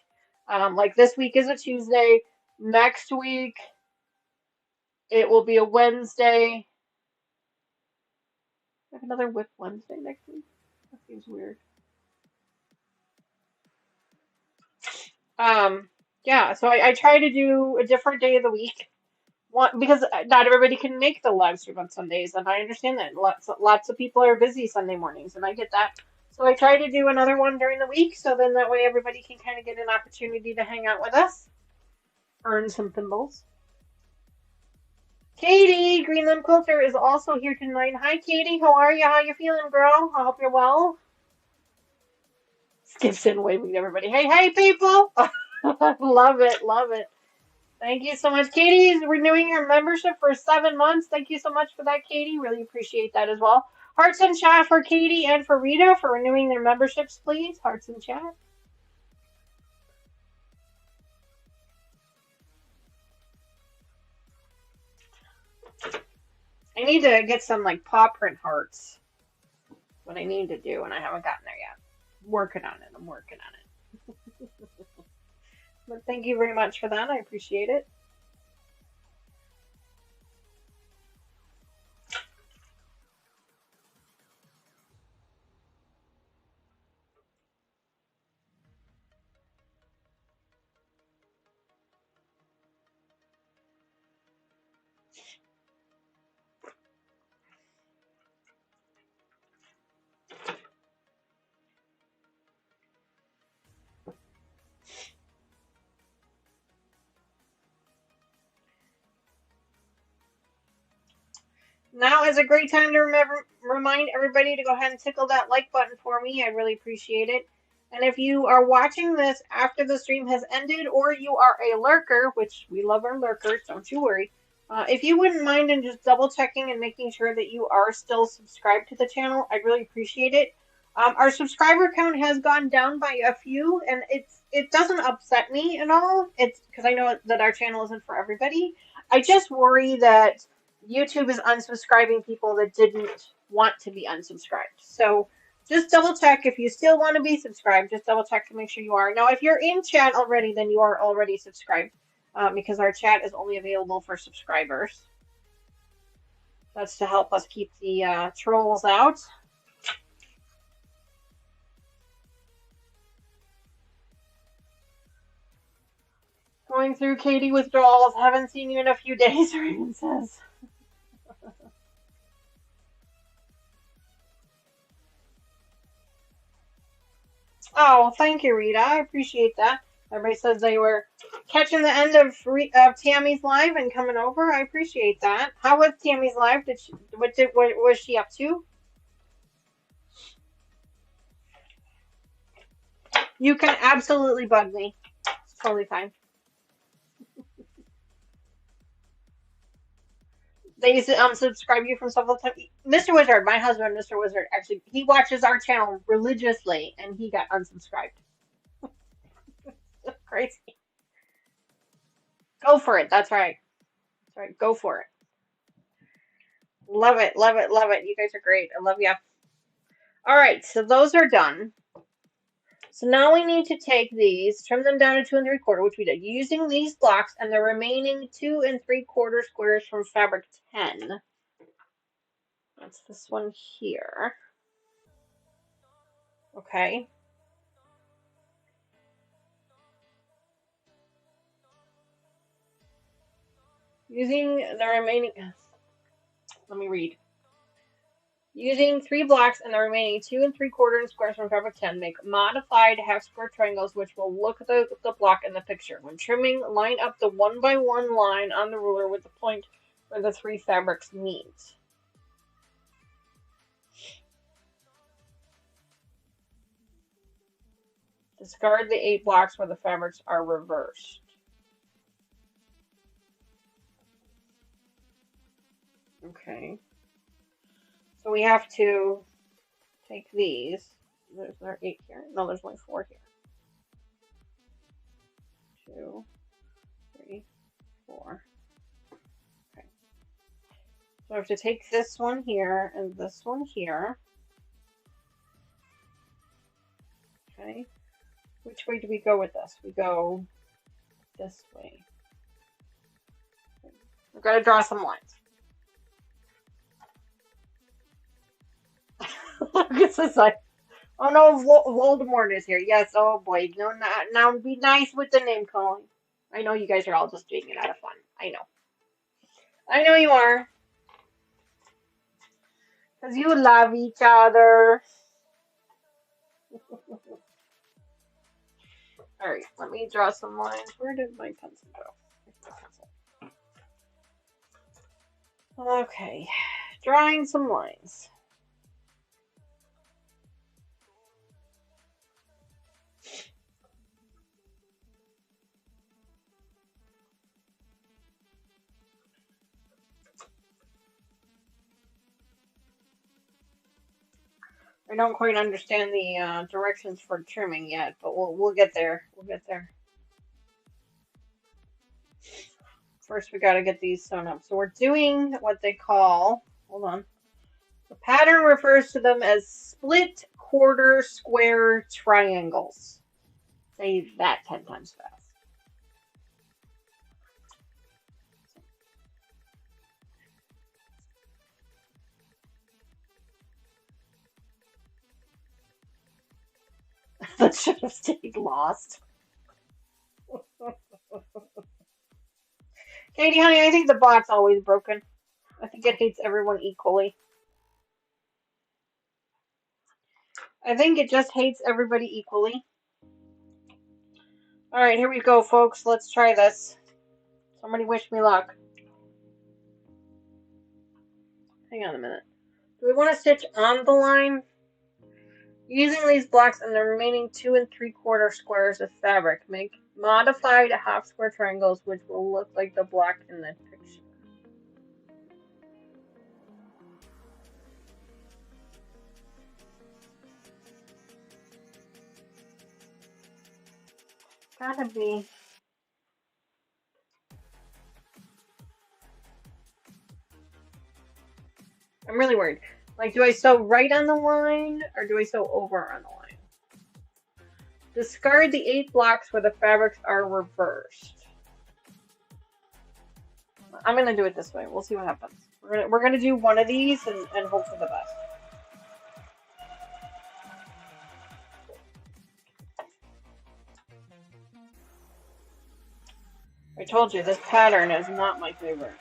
Like this week is a Tuesday. Next week it will be a Wednesday. Have another Whip Wednesday next week. That seems weird. Um, yeah, so I try to do a different day of the week. One, because not everybody can make the live stream on Sundays, and I understand that. Lots of people are busy Sunday mornings, and I get that. So I try to do another one during the week, so then that way everybody can kind of get an opportunity to hang out with us, earn some thimbles. Katie, Greenland Quilter, is also here tonight. Hi, Katie. How are you? How you feeling, girl? I hope you're well. Skips in waving to everybody. Hey, people! Love it, love it. Thank you so much. Katie's renewing your membership for 7 months. Thank you so much for that, Katie. Really appreciate that as well. Hearts and chat for Katie and for Rita for renewing their memberships, please. Hearts and chat. I need to get some like paw print hearts. What I need to do, and I haven't gotten there yet. I'm working on it. I'm working on it. But thank you very much for that. I appreciate it. Now is a great time to remind everybody to go ahead and tickle that like button for me. I really appreciate it. And if you are watching this after the stream has ended, or you are a lurker, which we love our lurkers, don't you worry. If you wouldn't mind and just double checking and making sure that you are still subscribed to the channel, I'd really appreciate it. Our subscriber count has gone down by a few, and it doesn't upset me at all. It's because I know that our channel isn't for everybody. I just worry that YouTube is unsubscribing people that didn't want to be unsubscribed. So just double check if you still want to be subscribed. Just double check to make sure you are. Now, if you're in chat already, then you are already subscribed because our chat is only available for subscribers. That's to help us keep the trolls out. Going through Katie withdrawals. Haven't seen you in a few days, Raven says. Oh, thank you, Rita. I appreciate that. Everybody says they were catching the end of Tammy's live and coming over. I appreciate that. How was Tammy's live? What was she up to? You can absolutely bug me. It's totally fine. They used to unsubscribe you from several times. Mr. Wizard, my husband, Mr. Wizard, actually, he watches our channel religiously, and he got unsubscribed. Crazy. Go for it. That's right. That's right. Go for it. Love it. Love it. Love it. You guys are great. I love you. All right. So those are done. So now we need to take these, trim them down to 2 3/4, which we did, using these blocks and the remaining 2 3/4 squares from fabric 10. That's this one here. Okay. Using the remaining, let me read. Using 3 blocks and the remaining 2 3/4 squares from fabric 10, make modified half square triangles which will look at the block in the picture. When trimming, line up the 1 by 1 line on the ruler with the point where the 3 fabrics meet. Discard the 8 blocks where the fabrics are reversed. Okay. So we have to take these. There's there 8 here. No, there's only 4 here. 2, 3, 4. Okay. So I have to take this one here and this one here. Okay. Which way do we go with this? We go this way. We've got to draw some lines. This is like, oh no, Voldemort is here. Yes, oh boy. No, now be nice with the name calling. I know you guys are all just doing it out of fun. I know. I know you are. Because you love each other. Alright, let me draw some lines. Where did my pencil go? Okay, drawing some lines. I don't quite understand the directions for trimming yet, but we'll get there. We'll get there. First, we got to get these sewn up. So we're doing what they call, hold on. The pattern refers to them as split quarter square triangles. Say that 10 times fast. That should have stayed lost. Katie, honey, I think the bot's always broken. I think it hates everyone equally. I think it just hates everybody equally. Alright, here we go, folks. Let's try this. Somebody wish me luck. Hang on a minute. Do we want to stitch on the line? Using these blocks and the remaining 2 3/4 squares of fabric, make modified half square triangles which will look like the block in the picture. Gotta be. I'm really worried. Like, do I sew right on the line or do I sew over on the line? Discard the 8 blocks where the fabrics are reversed. I'm gonna do it this way. We'll see what happens. We're gonna do one of these and hope for the best. I told you this pattern is not my favorite.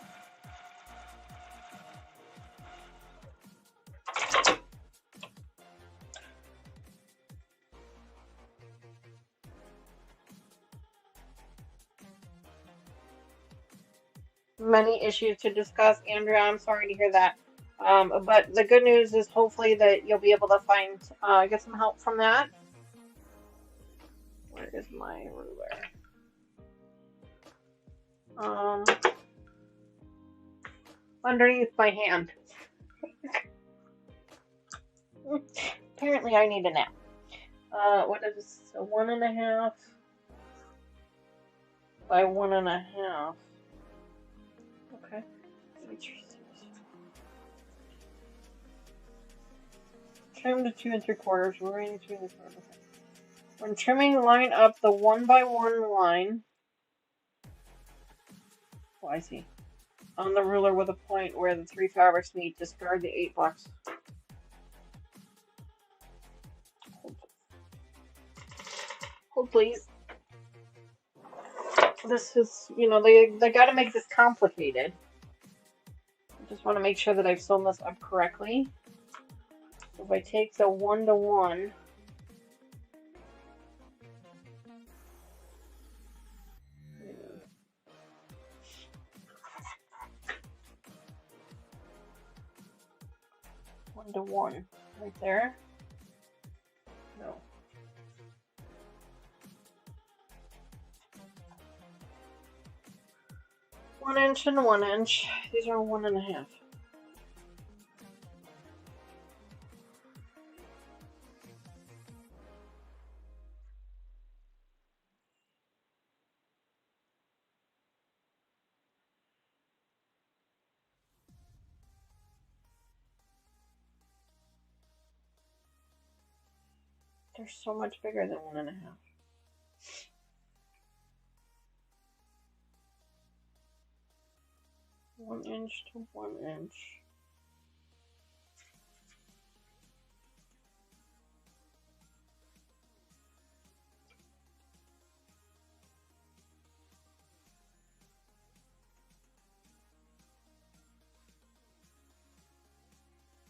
Many issues to discuss, Andrea. I'm sorry to hear that. But the good news is hopefully that you'll be able to find, get some help from that. Where is my ruler? Underneath my hand. Apparently I need a nap. What is this? So 1.5 by 1.5. Okay. Trim to 2 3/4, remaining 2 3/4. When trimming, line up the 1 by 1 line. Oh, I see. On the ruler with a point where the 3 fabrics meet. Discard the 8 blocks. Hold, please. This is, you know, they got to make this complicated. I just want to make sure that I've sewn this up correctly. If I take the 1 to 1, right there. No. 1 inch and 1 inch. These are 1.5. They're so much bigger than 1.5. 1 inch to 1 inch.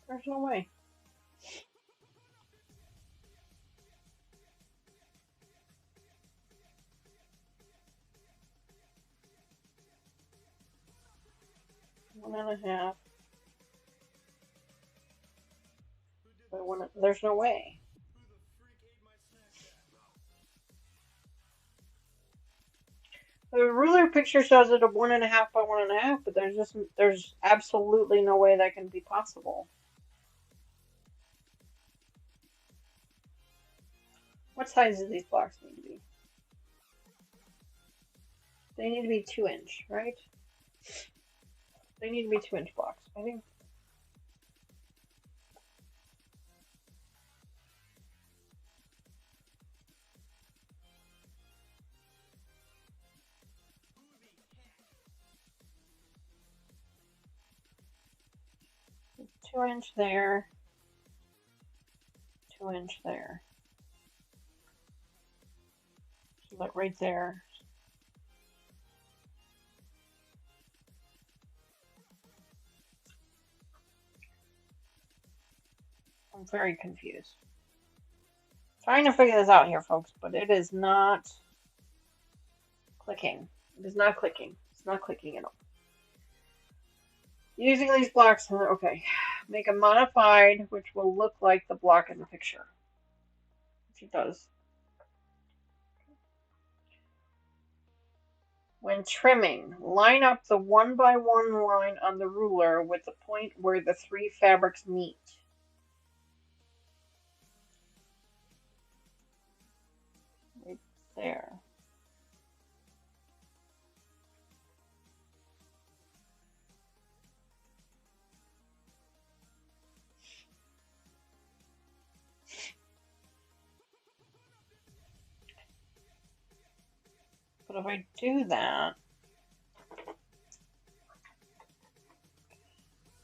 There's no way. One and a half. There's no way. The ruler picture shows it of 1.5 by 1.5, but there's absolutely no way that can be possible. What size do these blocks need to be? They need to be 2 inch, right? They need to be 2 inch blocks. I think. It's 2 inch there. 2 inch there. So like right there. I'm very confused. Trying to figure this out here, folks, but it is not clicking. It is not clicking. It's not clicking at all. Using these blocks, okay. Make a modified, which will look like the block in the picture. Which it does. When trimming, line up the 1 by 1 line on the ruler with the point where the 3 fabrics meet. Right there. But if I do that,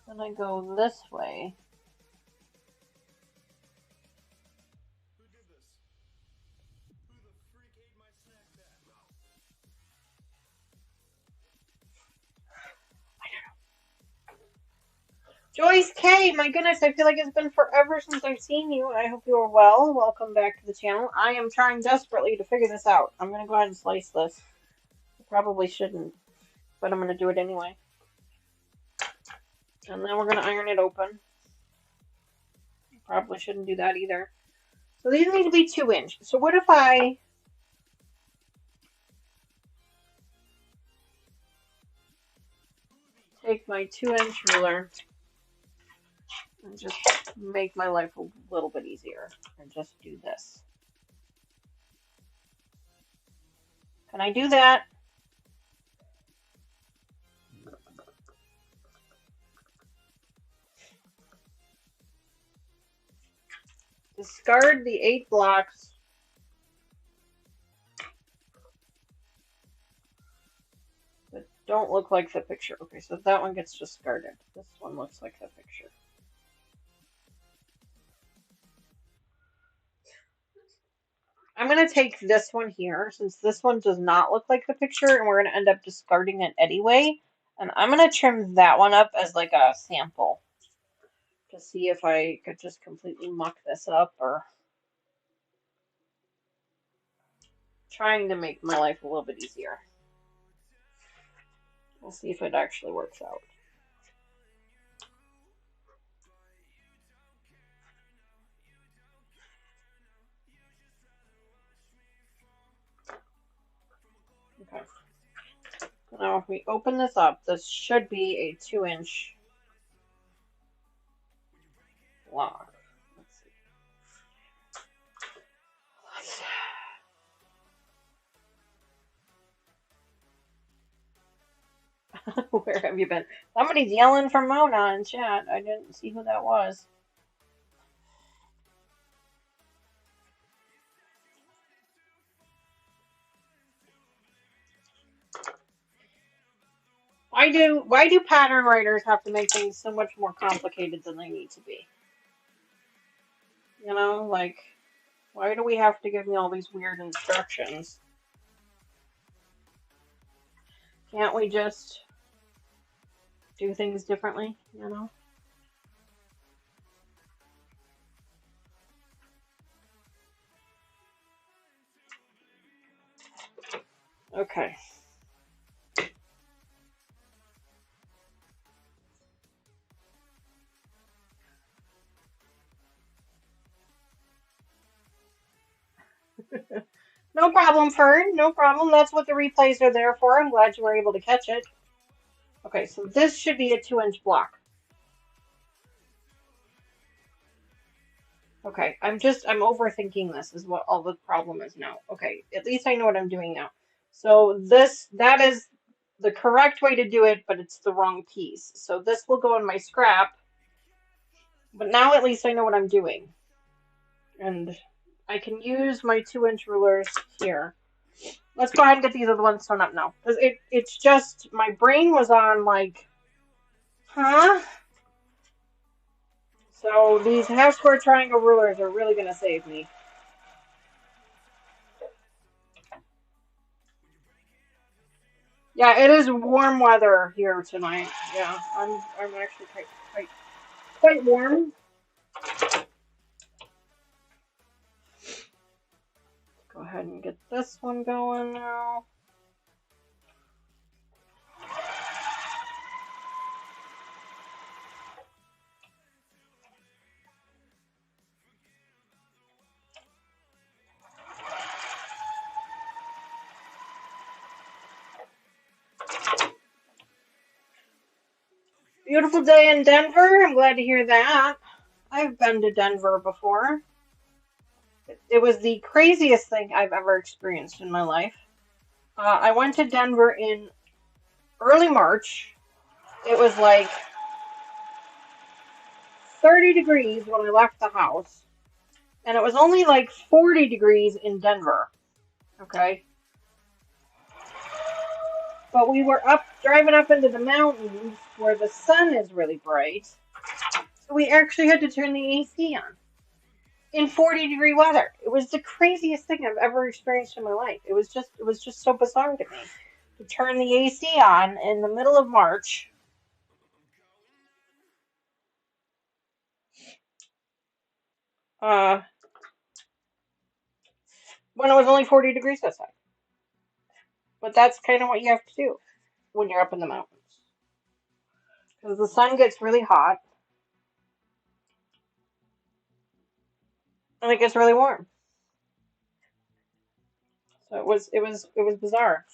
then I go this way. Joyce K, my goodness, I feel like it's been forever since I've seen you. I hope you are well. Welcome back to the channel. I am trying desperately to figure this out. I'm going to go ahead and slice this. I probably shouldn't, but I'm going to do it anyway. And then we're going to iron it open. Probably shouldn't do that either. So these need to be 2 inch. So what if I take my 2 inch ruler and just make my life a little bit easier and just do this? Can I do that? Discard the 8 blocks. That don't look like the picture. Okay, so that one gets discarded. This one looks like the picture. I'm going to take this one here, since this one does not look like the picture, and we're going to end up discarding it anyway. And I'm going to trim that one up as like a sample to see if I could just completely muck this up, or trying to make my life a little bit easier. We'll see if it actually works out. Okay. Now, if we open this up, this should be a 2-inch block. Let's see. Where have you been? Somebody's yelling from Mona in chat. I didn't see who that was. Why do pattern writers have to make things so much more complicated than they need to be? You know, like, why do we have to give me all these weird instructions? Can't we just do things differently, you know? Okay. No problem, Fern. No problem. That's what the replays are there for. I'm glad you were able to catch it. Okay, so this should be a 2-inch block. Okay, I'm overthinking this is what all the problem is now. Okay, at least I know what I'm doing now. So that is the correct way to do it, but it's the wrong piece. So this will go in my scrap, but now at least I know what I'm doing. And I can use my 2-inch rulers here. Let's go ahead and get these other ones sewn up now. Because it's just, my brain was on like, huh? So these half square triangle rulers are really going to save me. Yeah, it is warm weather here tonight. Yeah, I'm actually quite warm. Go ahead and get this one going now. Beautiful day in Denver. I'm glad to hear that. I've been to Denver before. It was the craziest thing I've ever experienced in my life. I went to Denver in early March. It was like 30 degrees when I left the house. And it was only like 40 degrees in Denver. Okay? But we were driving up into the mountains where the sun is really bright. So we actually had to turn the AC on in 40-degree weather. It was the craziest thing I've ever experienced in my life. It was just so bizarre to me to turn the AC on in the middle of March. When it was only 40 degrees outside. But that's kind of what you have to do when you're up in the mountains. Because the sun gets really hot. And it gets really warm. So it was bizarre.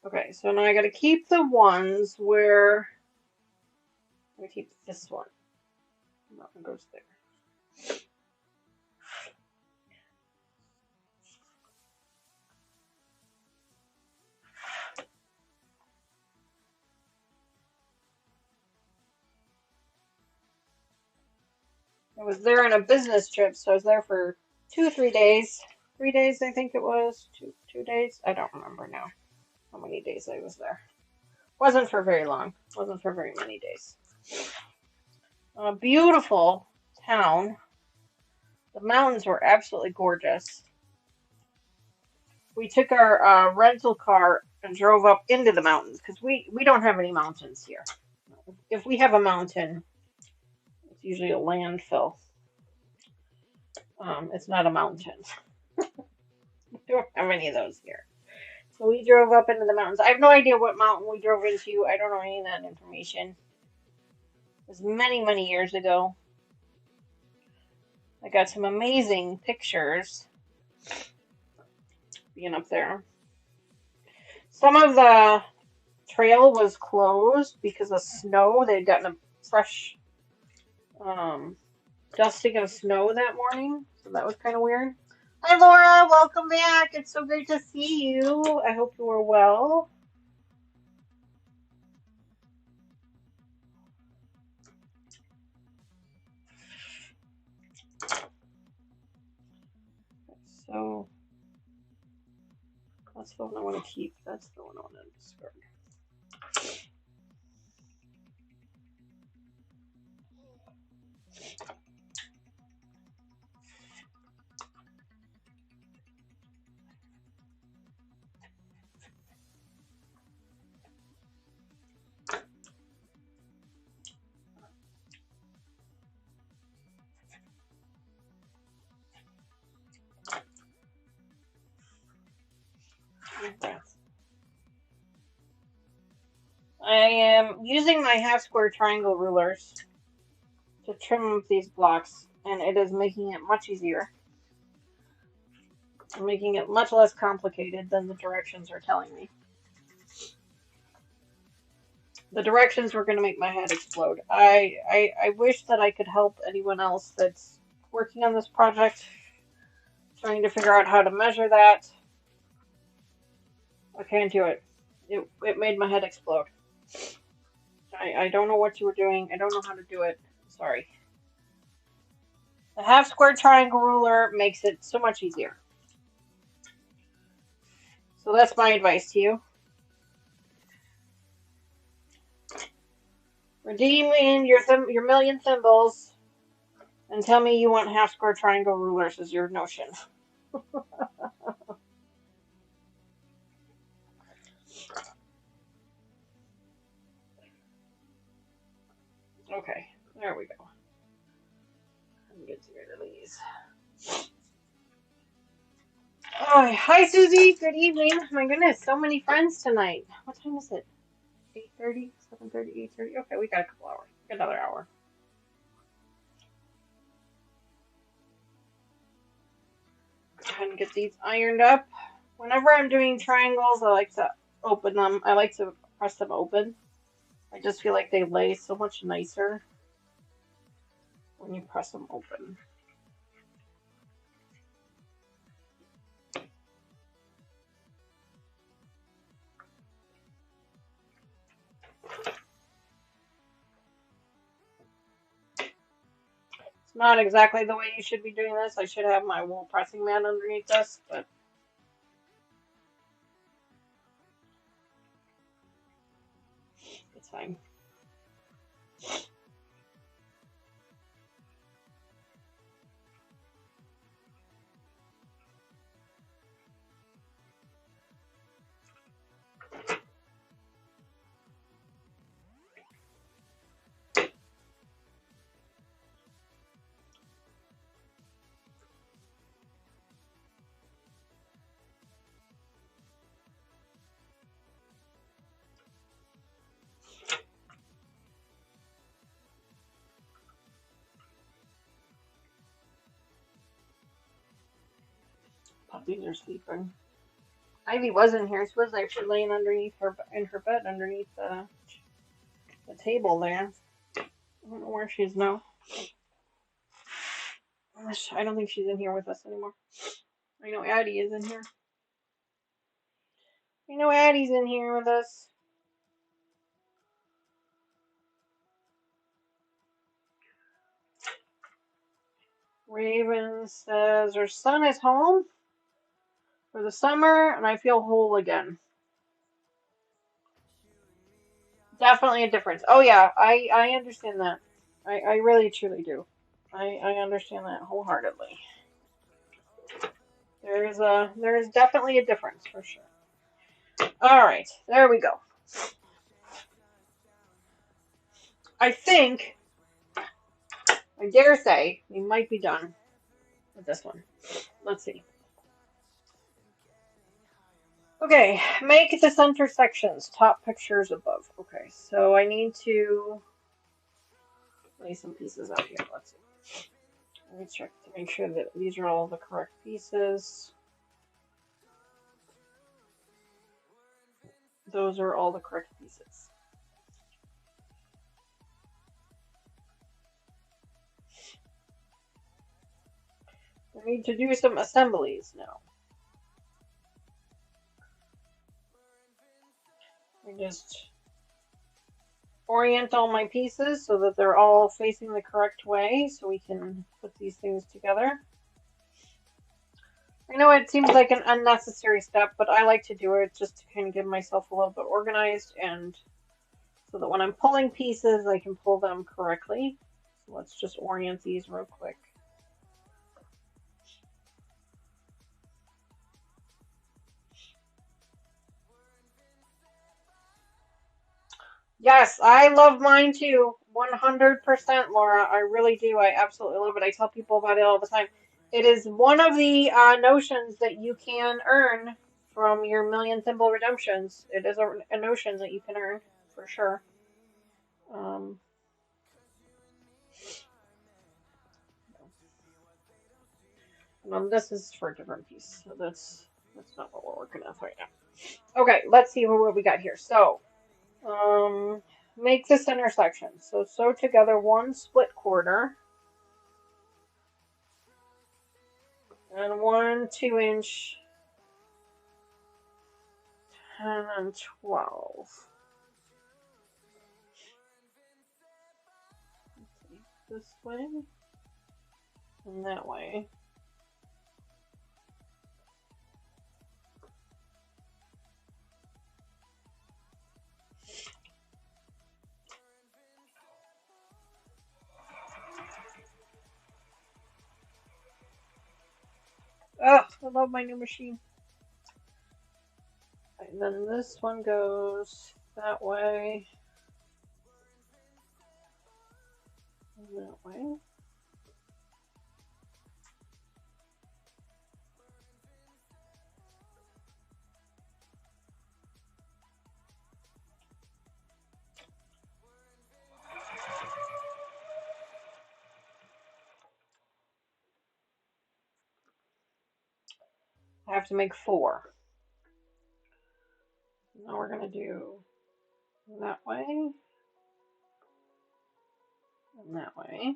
Okay, so now I gotta keep the ones where I'm gonna keep this one. That one goes there. I was there on a business trip, so I was there for 2 or 3 days. 3 days, I think it was. Two days. I don't remember now how many days I was there. Wasn't for very long. Wasn't for very many days. A beautiful town. The mountains were absolutely gorgeous. We took our rental car and drove up into the mountains because we don't have any mountains here. If we have a mountain, it's usually a landfill. It's not a mountain. We don't have any of those here. We drove up into the mountains. I have no idea what mountain we drove into. I don't know any of that information. It was many, many years ago. I got some amazing pictures being up there. Some of the trail was closed because of snow. They'd gotten a fresh dusting of snow that morning, so that was kind of weird. Hi Laura, welcome back. It's so great to see you. I hope you are well. So that's the one I want to keep. That's the one I want to discard. I am using my half square triangle rulers to trim these blocks, and it is making it much easier. I'm making it much less complicated than the directions are telling me. The directions were going to make my head explode. I wish that I could help anyone else that's working on this project, trying to figure out how to measure that. I can't do it. It made my head explode. I don't know what you were doing. I don't know how to do it. Sorry. The half square triangle ruler makes it so much easier. So that's my advice to you. Redeem in your million thimbles and tell me you want half square triangle rulers as your notion. Okay, there we go. I'm getting rid of these. Oh, hi Susie, good evening. My goodness, so many friends tonight. What time is it? 8:30, 7:30, 8:30. Okay, we got a couple hours. We got another hour. Go ahead and get these ironed up. Whenever I'm doing triangles, I like to open them. I like to press them open. I just feel like they lay so much nicer when you press them open. It's not exactly the way you should be doing this. I should have my wool pressing mat underneath this, but it's fine. Puppies are sleeping. Ivy was in here. She was actually laying underneath in her bed underneath the table there. I don't know where she is now. I don't think she's in here with us anymore. I know Addie is in here. I know Addie's in here with us. Raven says her son is home for the summer and I feel whole again. Definitely a difference. Oh yeah, I understand that. I really truly do. I understand that wholeheartedly. There is definitely a difference for sure. All right, there we go. I think, I dare say, we might be done with this one. Let's see. Okay, make the center sections, top pictures above. Okay, so I need to lay some pieces out here. Let's see. Let me check to make sure that these are all the correct pieces. Those are all the correct pieces. I need to do some assemblies now. I just orient all my pieces so that they're all facing the correct way so we can put these things together. I know it seems like an unnecessary step, but I like to do it just to kind of get myself a little bit organized and so that when I'm pulling pieces, I can pull them correctly. So let's just orient these real quick. Yes, I love mine too. 100%, Laura. I really do. I absolutely love it. I tell people about it all the time. It is one of the notions that you can earn from your million thimble redemptions. It is a notion that you can earn for sure. Um, this is for a different piece, so that's not what we're working on right now. Okay, let's see what we got here. So, make this intersection. So sew together one split quarter and one 2-inch 10 and 12. Let's see, this way and that way. Oh, I love my new machine. And then this one goes that way and that way. I have to make 4. Now we're going to do that way and that way.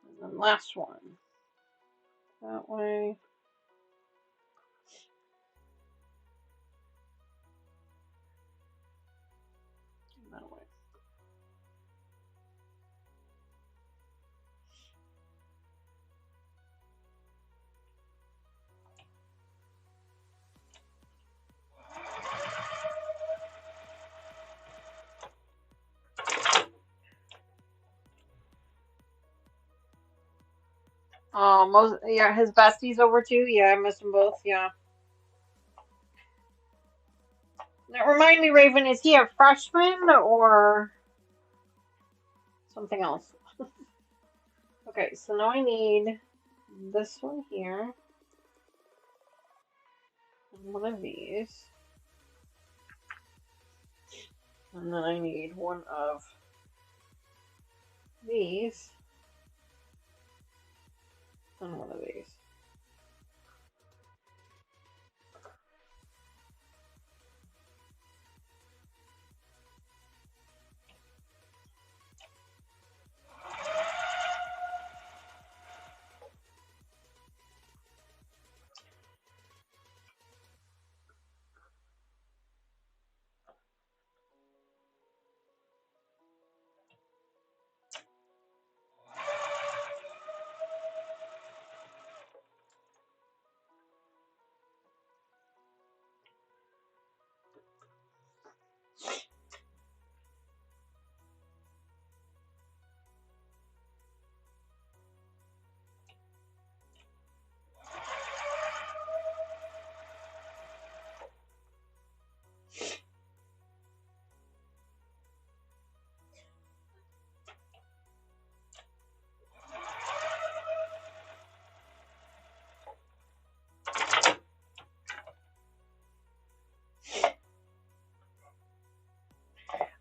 And then last one. That way. And that way. Oh, yeah, his bestie's over too. Yeah, I miss them both. Yeah. Now, remind me, Raven, is he a freshman or something else? Okay, so now I need this one here, and one of these, and then I need one of these, and one of these.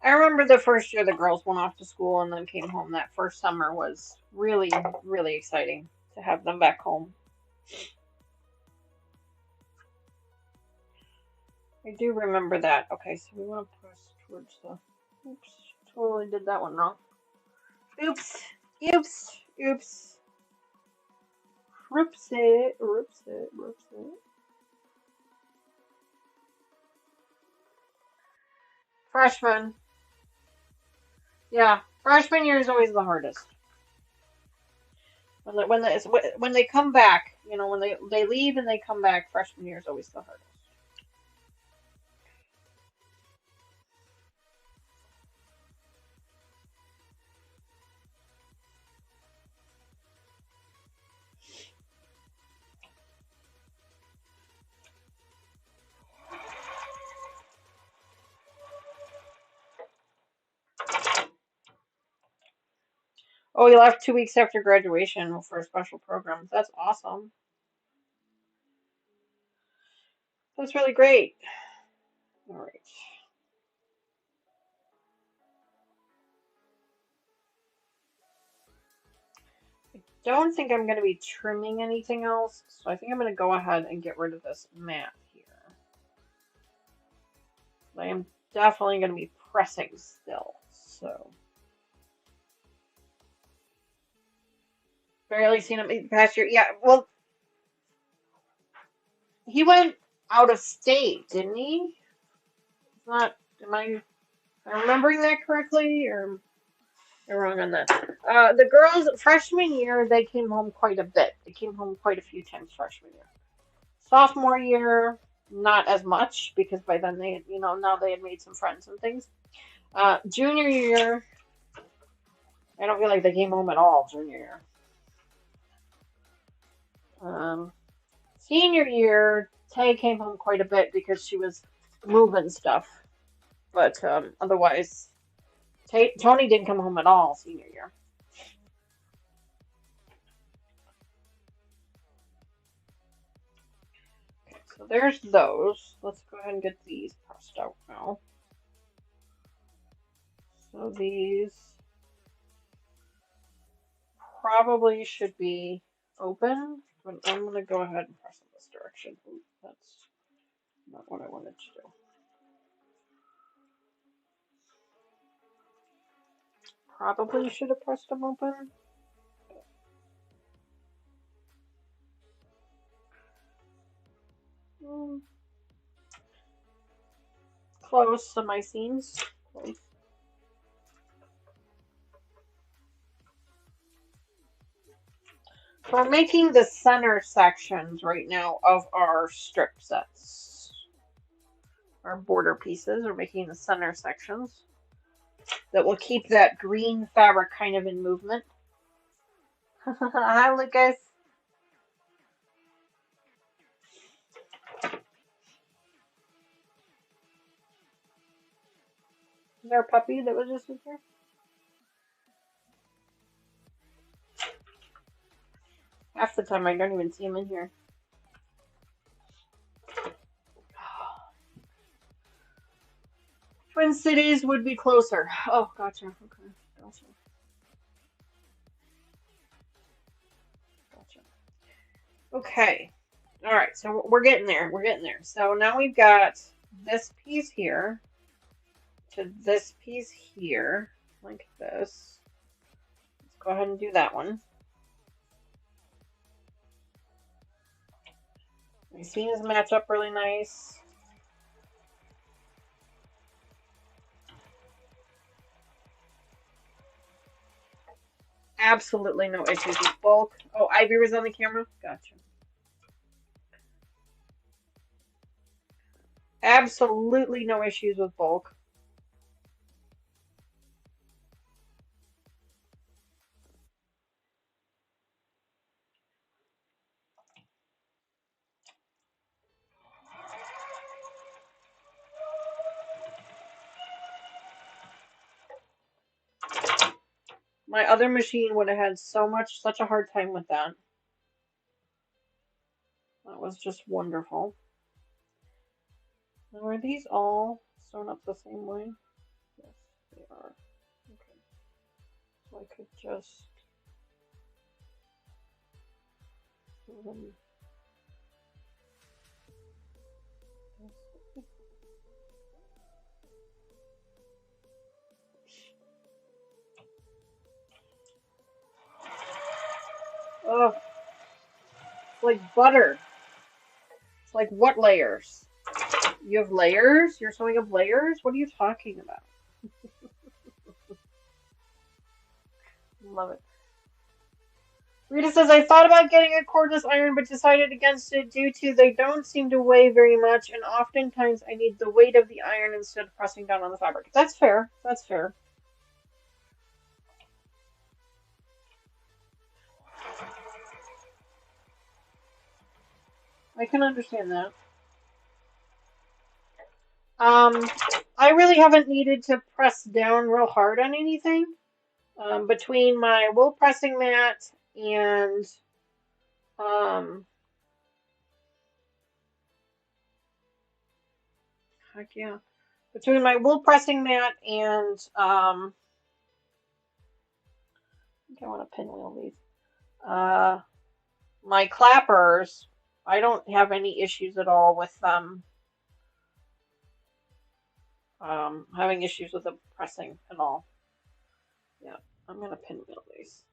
I remember the first year the girls went off to school and then came home. That first summer was really, really exciting to have them back home. I do remember that. Okay, so we want to press towards the... Oops, totally did that one wrong. Oops, oops, oops. Roops it, roops it, roops it. Freshman. Yeah, freshman year is always the hardest. When they come back, you know, when they leave and they come back, freshman year is always the hardest. Oh, you left 2 weeks after graduation for a special program. That's awesome. That's really great. All right. I don't think I'm going to be trimming anything else, so I think I'm going to go ahead and get rid of this mat here. I am definitely going to be pressing still, so. Barely seen him past year. Yeah, well, he went out of state, didn't he? It's not, am I remembering that correctly, or am I wrong on that? The girls, freshman year, they came home quite a bit. They came home quite a few times freshman year. Sophomore year, not as much, because by then they had, you know, now they had made some friends and things. Junior year, I don't feel like they came home at all junior year. Senior year, Tay came home quite a bit because she was moving stuff. But otherwise, Tony didn't come home at all senior year. Okay, so there's those. Let's go ahead and get these pressed out now. So these probably should be open, but I'm going to go ahead and press in this direction. Ooh, that's not what I wanted to do. Probably should have pressed them open. Close to my seams. Close. So we're making the center sections right now of our strip sets. Our border pieces are making the center sections that will keep that green fabric kind of in movement. Hi, Lucas. Is there a puppy that was just in here? Half the time I don't even see him in here. Twin Cities would be closer. Oh, gotcha. Okay, gotcha. Gotcha. Okay. All right, so we're getting there. We're getting there. So now we've got this piece here to this piece here, like this. Let's go ahead and do that one. My seams match up really nice. Absolutely no issues with bulk. Oh, Ivy was on the camera? Gotcha. Absolutely no issues with bulk. My other machine would have had such a hard time with that. That was just wonderful. Now, are these all sewn up the same way? Yes. Okay. So I could just... Oh, it's like butter. It's like what layers? You have layers? You're sewing up layers? What are you talking about? Love it. Rita says, I thought about getting a cordless iron, but decided against it due to they don't seem to weigh very much, and oftentimes I need the weight of the iron instead of pressing down on the fabric. That's fair. That's fair. I can understand that. I really haven't needed to press down real hard on anything. Between my wool pressing mat and heck yeah, between my wool pressing mat and I think I want to pinwheel these. My clappers, I don't have any issues at all with them having issues with the pressing at all. Yeah, I'm gonna pinwheel these.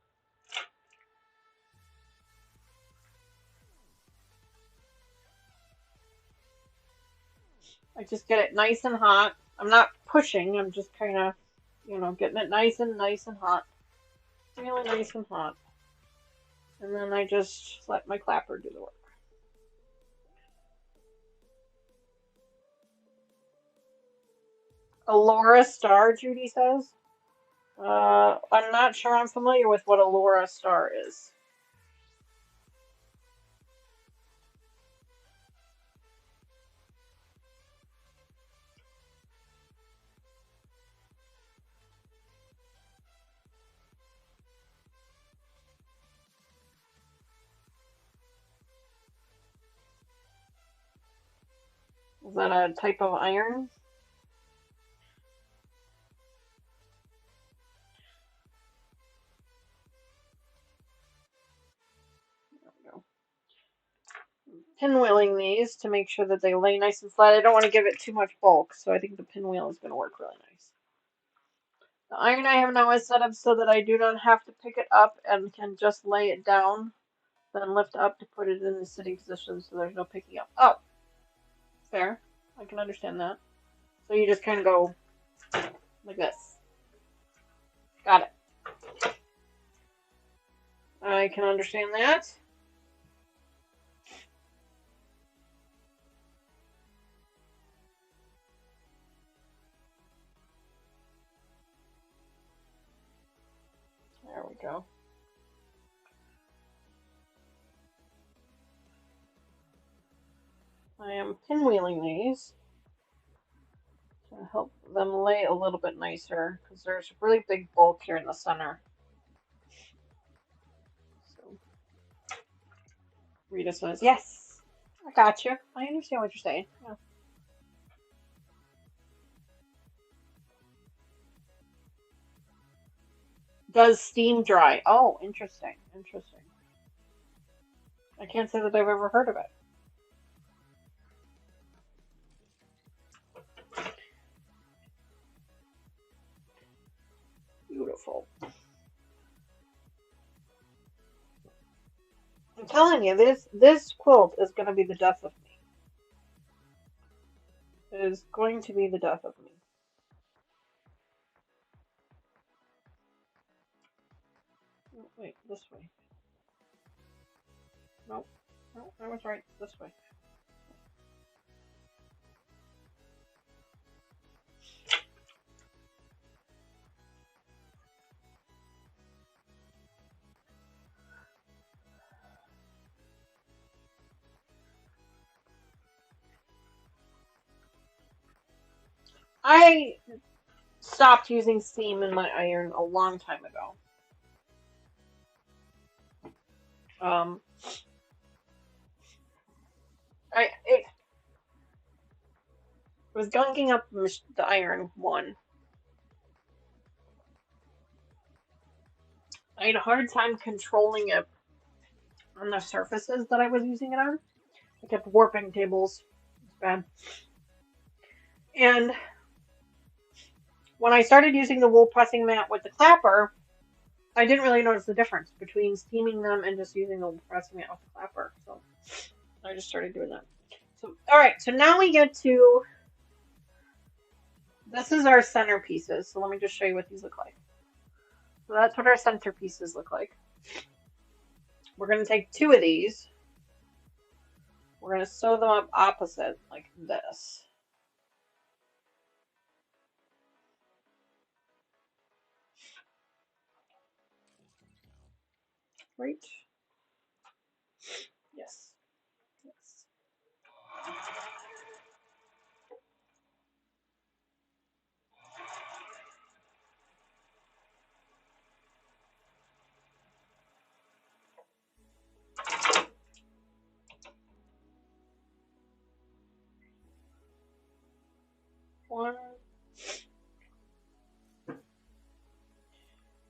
I just get it nice and hot. I'm not pushing, I'm just kind of, getting it nice and hot. Really nice and hot. And then I just let my clapper do the work. Allura Star, Judy says. I'm not sure I'm familiar with what Allura Star is. Is that a type of iron? There we go. Pinwheeling these to make sure that they lay nice and flat. I don't want to give it too much bulk, so I think the pinwheel is going to work really nice. The iron I have now is set up so that I do not have to pick it up and can just lay it down, then lift up to put it in the sitting position so there's no picking up. Oh, fair. I can understand that. So you just kind of go like this. Got it. I can understand that. There we go. I am pinwheeling these to help them lay a little bit nicer because there's really big bulk here in the center. So Rita says, yes, I got you. I understand what you're saying. Yeah. Does steam dry? Oh, interesting. Interesting. I can't say that I've ever heard of it. Beautiful. I'm telling you, this quilt is going to be the death of me. It is going to be the death of me. Oh, wait, this way. Nope. No, I was right. This way. I stopped using steam in my iron a long time ago. It was gunking up the iron one. I had a hard time controlling it on the surfaces that I was using it on. I kept warping tables. It's bad. And when I started using the wool pressing mat with the clapper, I didn't really notice the difference between steaming them and just using the wool pressing mat with the clapper. So I just started doing that. So, all right, so now we get to, this is our centerpieces. So let me just show you what these look like. So that's what our centerpieces look like. We're going to take 2 of these. We're going to sew them up opposite like this. Right? Yes. Yes. One.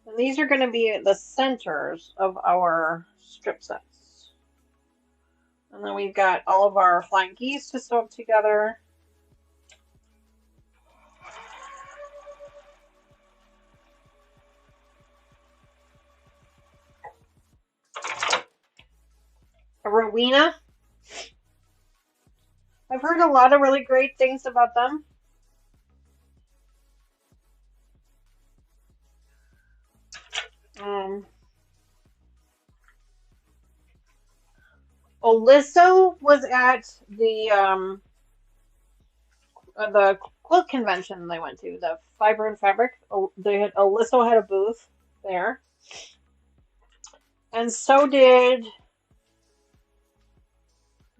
And these are going to be the centers of our strip sets. And then we've got all of our flying geese to sew up together. A Rowena. I've heard a lot of really great things about them. Oliso was at the quilt convention they went to, the Fiber and Fabric. Oliso had a booth there, and so did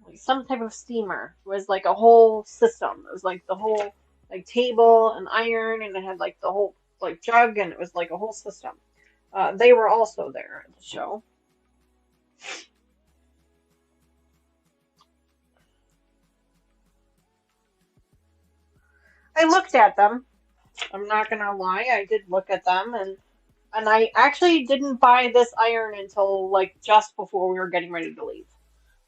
like some type of steamer. It was like a whole system. It was like the whole like table and iron, and it had like the whole like jug, and it was like a whole system. They were also there at the show. I looked at them. I'm not gonna lie, I did look at them, and I actually didn't buy this iron until like just before we were getting ready to leave.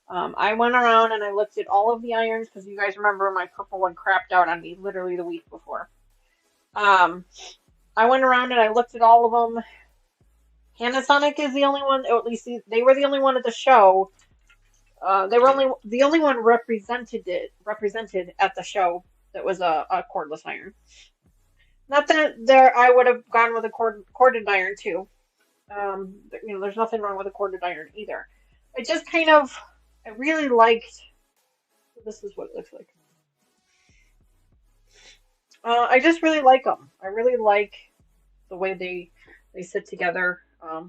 I went around and I looked at all of the irons because you guys remember my purple one crapped out on me literally the week before. I went around and I looked at all of them. Panasonic is the only one, or at least they were the only one at the show. They were the only one represented at the show that was a cordless iron. Not that there, I would have gone with a corded iron too. There's nothing wrong with a corded iron either. I just kind of, I really liked. This is what it looks like. I just really like them. I really like the way they sit together. Yeah.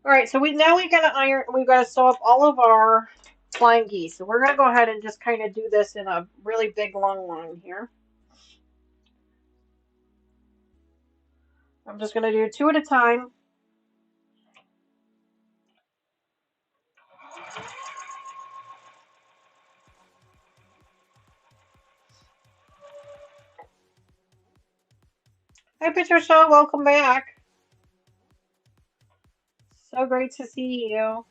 All right, so we gotta iron. We've got to sew up all of our flying geese. So we're gonna go ahead and just kind of do this in a really big long line here. I'm just gonna do 2 at a time. Hi, Patricia. Welcome back. So great to see you.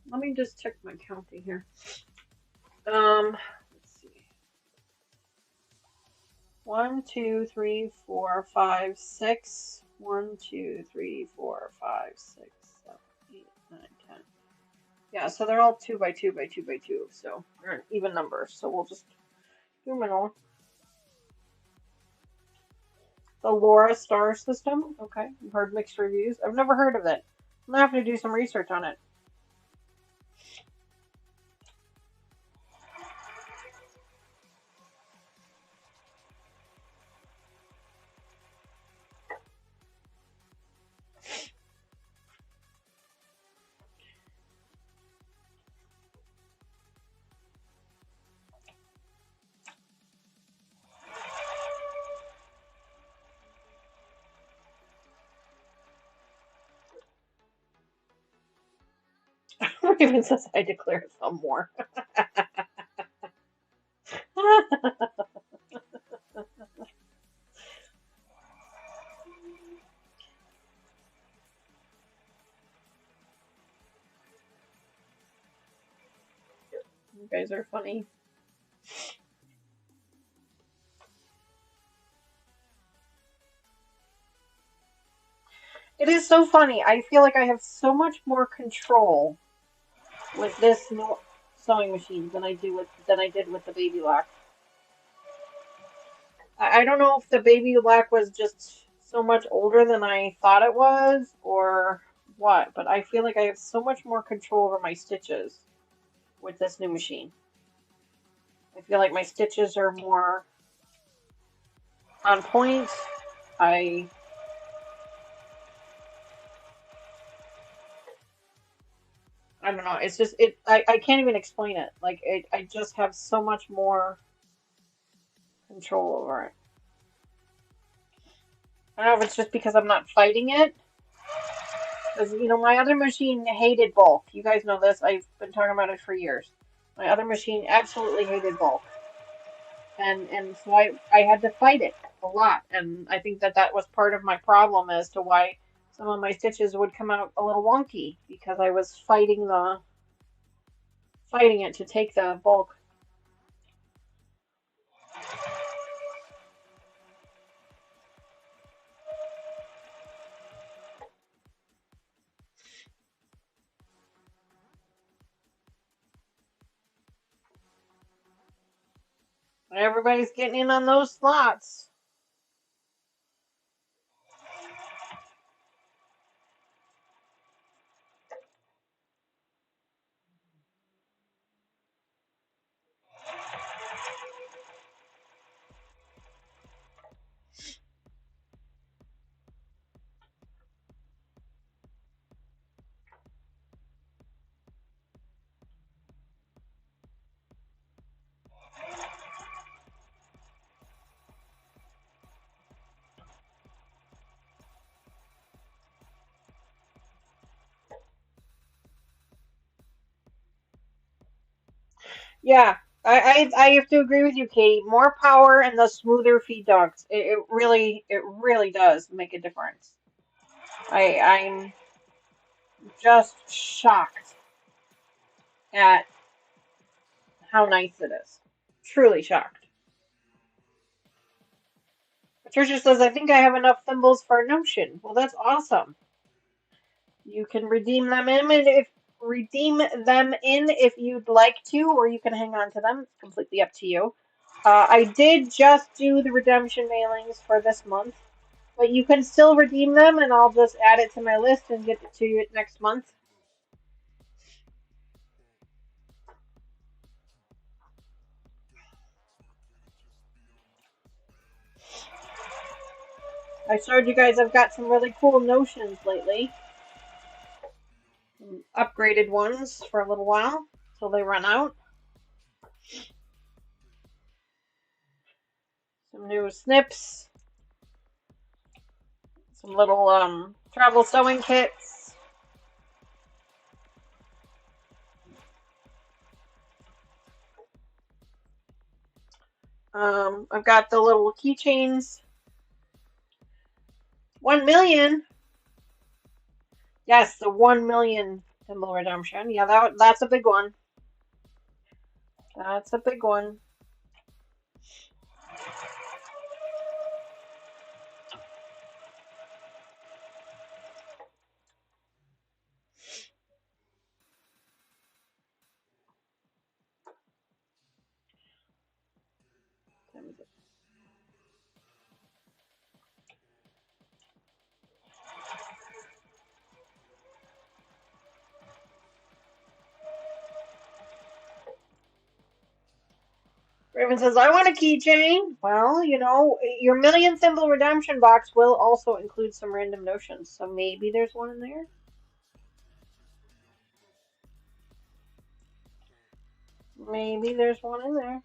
Let me just check my counting here. Let's see. 1, 2, 3, 4, 5, 6. 1, 2, 3, 4, 5, 6, 7, 8, 9, 10. Yeah, so they're all 2 by 2 by 2 by 2, so they're even numbers. So we'll just do middle. The Laura Star System. Okay, I've heard mixed reviews. I've never heard of it. I'm gonna have to do some research on it. Raven says I declare some more. You guys are funny. It is so funny. I feel like I have so much more control with this new sewing machine than I did with the baby lock. I don't know if the baby lock was just so much older than I thought it was or what, but I feel like I have so much more control over my stitches with this new machine. I feel like my stitches are more on point. I don't know. It's just I can't even explain it. Like I just have so much more control over it. I don't know if it's just because I'm not fighting it. Because, my other machine hated bulk. You guys know this. I've been talking about it for years. My other machine absolutely hated bulk. And so I had to fight it a lot. And I think that was part of my problem as to why some of my stitches would come out a little wonky. Because I was fighting it to take the bulk. Everybody's getting in on those slots. Yeah, I have to agree with you, Katie. More power and the smoother feed dogs. It really does make a difference. I'm just shocked at how nice it is. Truly shocked. Patricia says, I think I have enough thimbles for a Notion. Well, that's awesome. You can redeem them in if you'd like to, or you can hang on to them. It's completely up to you. I did just do the redemption mailings for this month, but you can still redeem them, and I'll just add it to my list and get it to you next month. I showed you guys I've got some really cool notions lately. Some upgraded ones for a little while till they run out. Some new snips. Some little travel sewing kits. I've got the little keychains. 1 million. Yes, the 1 million symbol redemption. Yeah, that's a big one. That's a big one. Raven says, I want a keychain. Well, your million symbol redemption box will also include some random notions, so maybe there's one in there. Maybe there's one in there.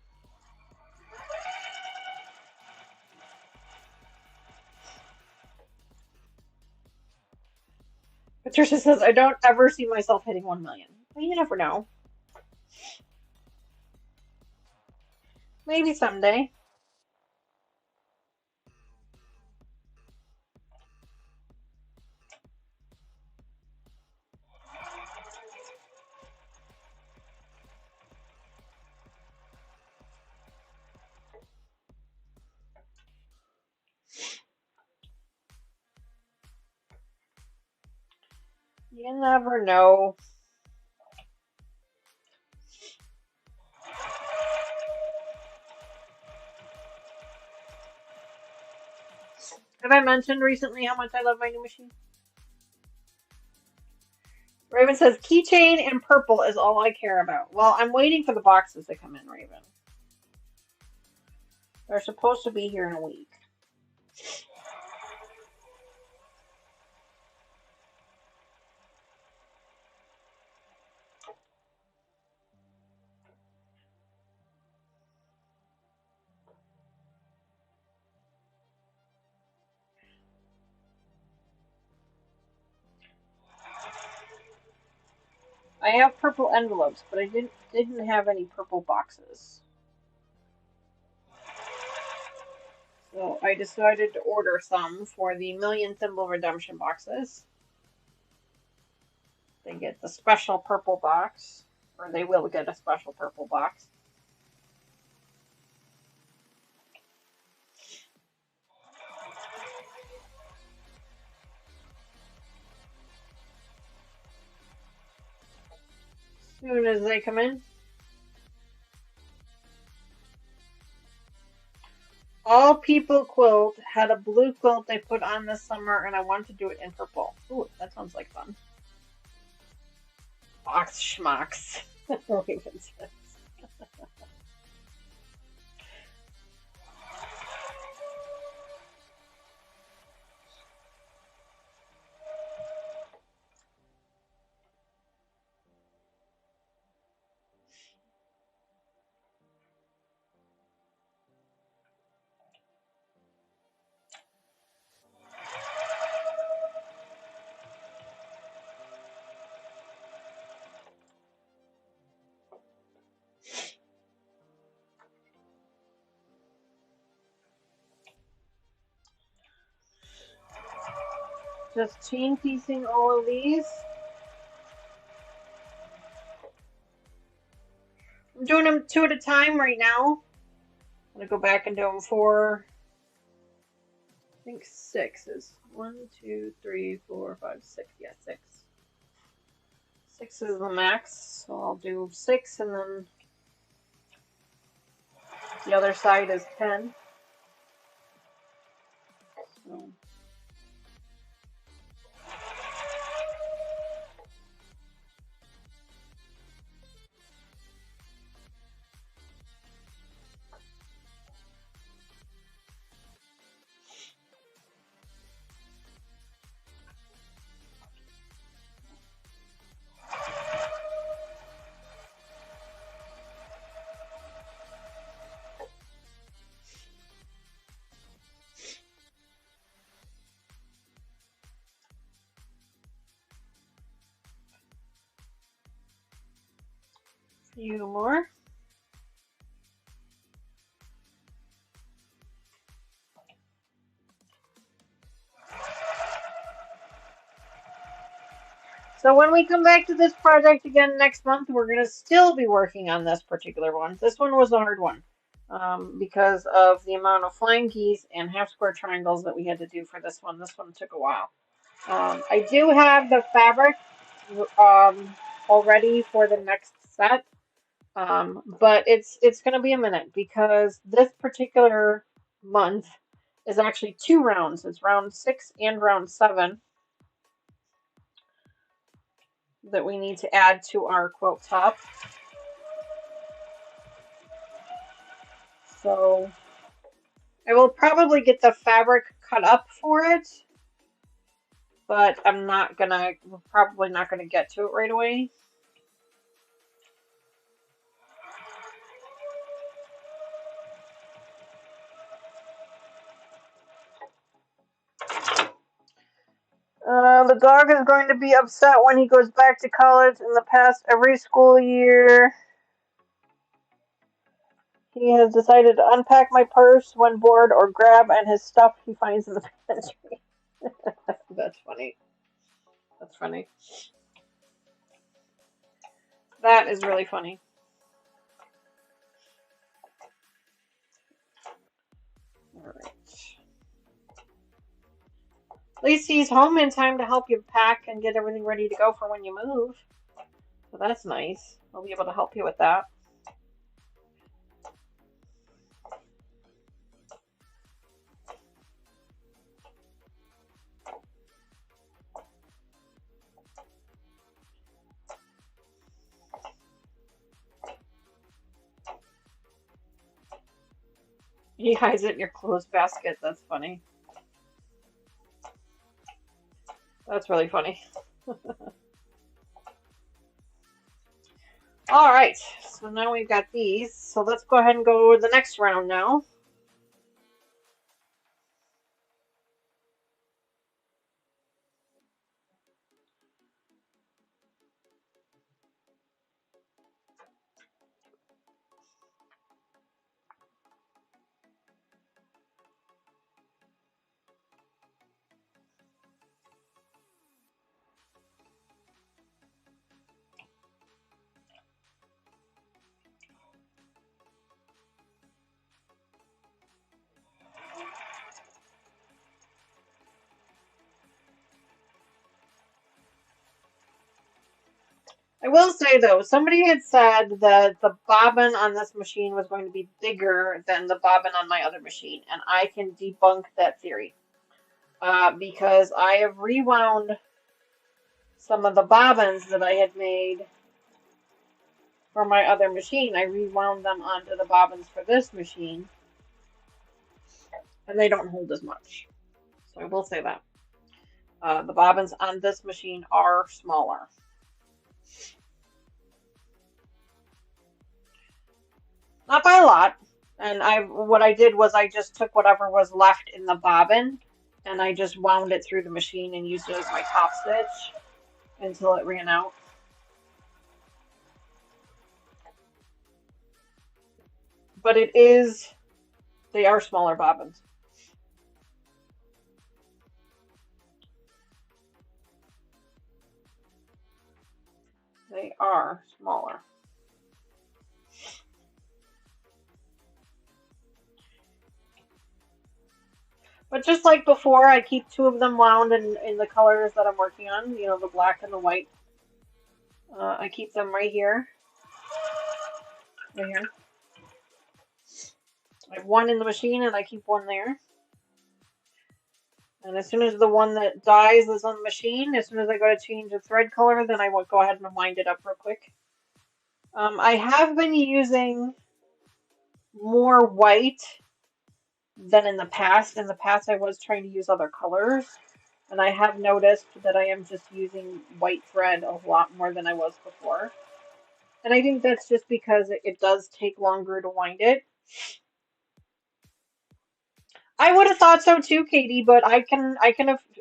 Patricia says, I don't ever see myself hitting 1 million. Well, you never know. Maybe someday. You never know. Have I mentioned recently how much I love my new machine? Raven says keychain and purple is all I care about. Well, I'm waiting for the boxes to come in, Raven. They're supposed to be here in a week. I have purple envelopes, but I didn't have any purple boxes. So I decided to order some for the Million Symbol Redemption boxes. They get the special purple box, or they will get a special purple box. As soon as they come in. All People Quilt had a blue quilt they put on this summer, and I want to do it in purple. Ooh, that sounds like fun. Box schmucks. Raven says. Just chain piecing all of these. I'm doing them 2 at a time right now. I'm gonna go back and do them 4. I think 6 is 1, 2, 3, 4, 5, 6. Yeah, 6. 6 is the max, so I'll do 6, and then the other side is 10. So. Few more. So when we come back to this project again next month, we're going to still be working on this particular one. This one was a hard one because of the amount of flying geese and half square triangles that we had to do for this one. This one took a while. I do have the fabric already for the next set, but it's going to be a minute because this particular month is actually 2 rounds. It's round 6 and round 7 that we need to add to our quilt top. So I will probably get the fabric cut up for it, but we're probably not gonna get to it right away. The dog is going to be upset when he goes back to college. In the past, every school year, he has decided to unpack my purse when bored or grab and his stuff he finds in the pantry. That's funny. That's funny. That is really funny. Alright. At least he's home in time to help you pack and get everything ready to go for when you move. So that's nice. I'll be able to help you with that. He hides it in your clothes basket. That's funny. That's really funny. All right, so now we've got these. So let's go ahead and go to the next round now. I will say though, somebody had said that the bobbin on this machine was going to be bigger than the bobbin on my other machine, and I can debunk that theory because I have rewound some of the bobbins that I had made for my other machine. I rewound them onto the bobbins for this machine, and they don't hold as much. So I will say that. The bobbins on this machine are smaller. Not by a lot. And what I did was I just took whatever was left in the bobbin and I just wound it through the machine and used it as my top stitch until it ran out. But they are smaller bobbins. They are smaller. But just like before, I keep two of them wound in the colors that I'm working on, you know, the black and the white. I keep them right here. Right here. I have one in the machine and I keep one there. And as soon as the one that dies is on the machine, as soon as I go to change the thread color, then I will go ahead and wind it up real quick. I have been using more white than in the past. In the past, I was trying to use other colors. And I have noticed that I am just using white thread a lot more than I was before. And I think that's just because it does take longer to wind it. I would have thought so too, Katie, but I can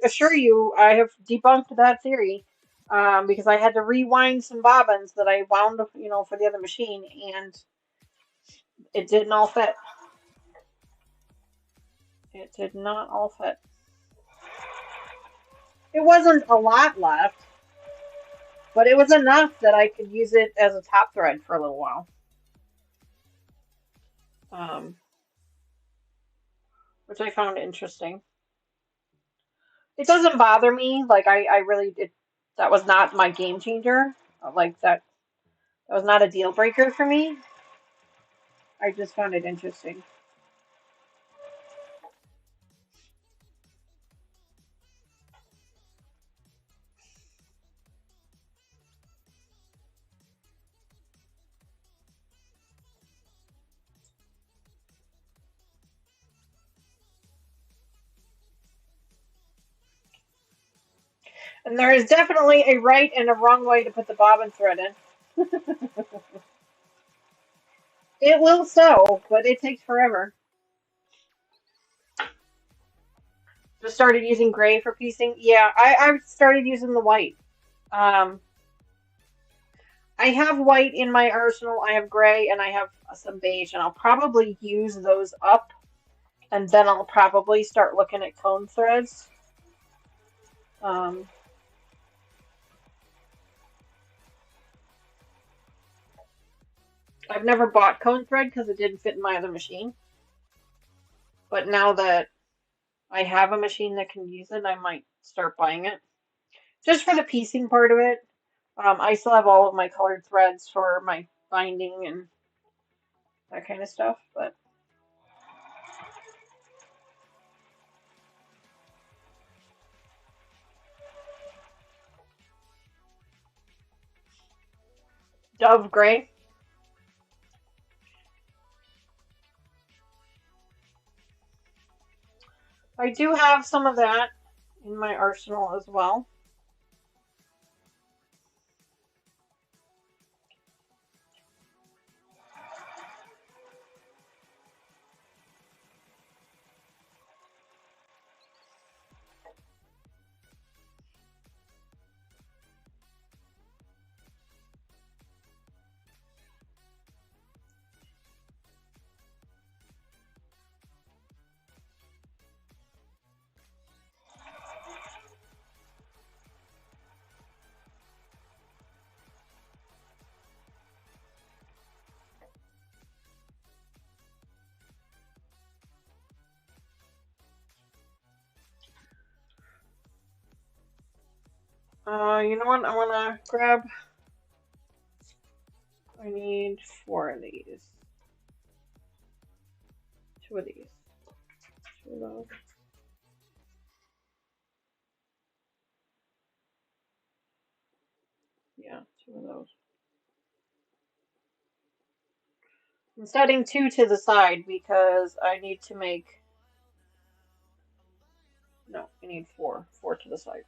assure you I have debunked that theory because I had to rewind some bobbins that I wound, you know, for the other machine, and it didn't all fit. It did not all fit. It wasn't a lot left, but it was enough that I could use it as a top thread for a little while. Which I found interesting. It doesn't bother me. Like I really that was not my game changer. Like that was not a deal breaker for me. I just found it interesting. And there is definitely a right and a wrong way to put the bobbin thread in. It will sew, but it takes forever. Just started using gray for piecing. Yeah, I've started using the white. Um, I have white in my arsenal. I have gray and I have some beige, and I'll probably use those up, and then I'll probably start looking at cone threads. Um, I've never bought cone thread because it didn't fit in my other machine. But now that I have a machine that can use it, I might start buying it. Just for the piecing part of it. I still have all of my colored threads for my binding and that kind of stuff, but Dove Gray. I do have some of that in my arsenal as well. You know what? I want to grab. I need 4 of these. 2 of these. 2 of those. Yeah, 2 of those. I'm setting 2 to the side because I need to make. No, I need 4. 4 to the side.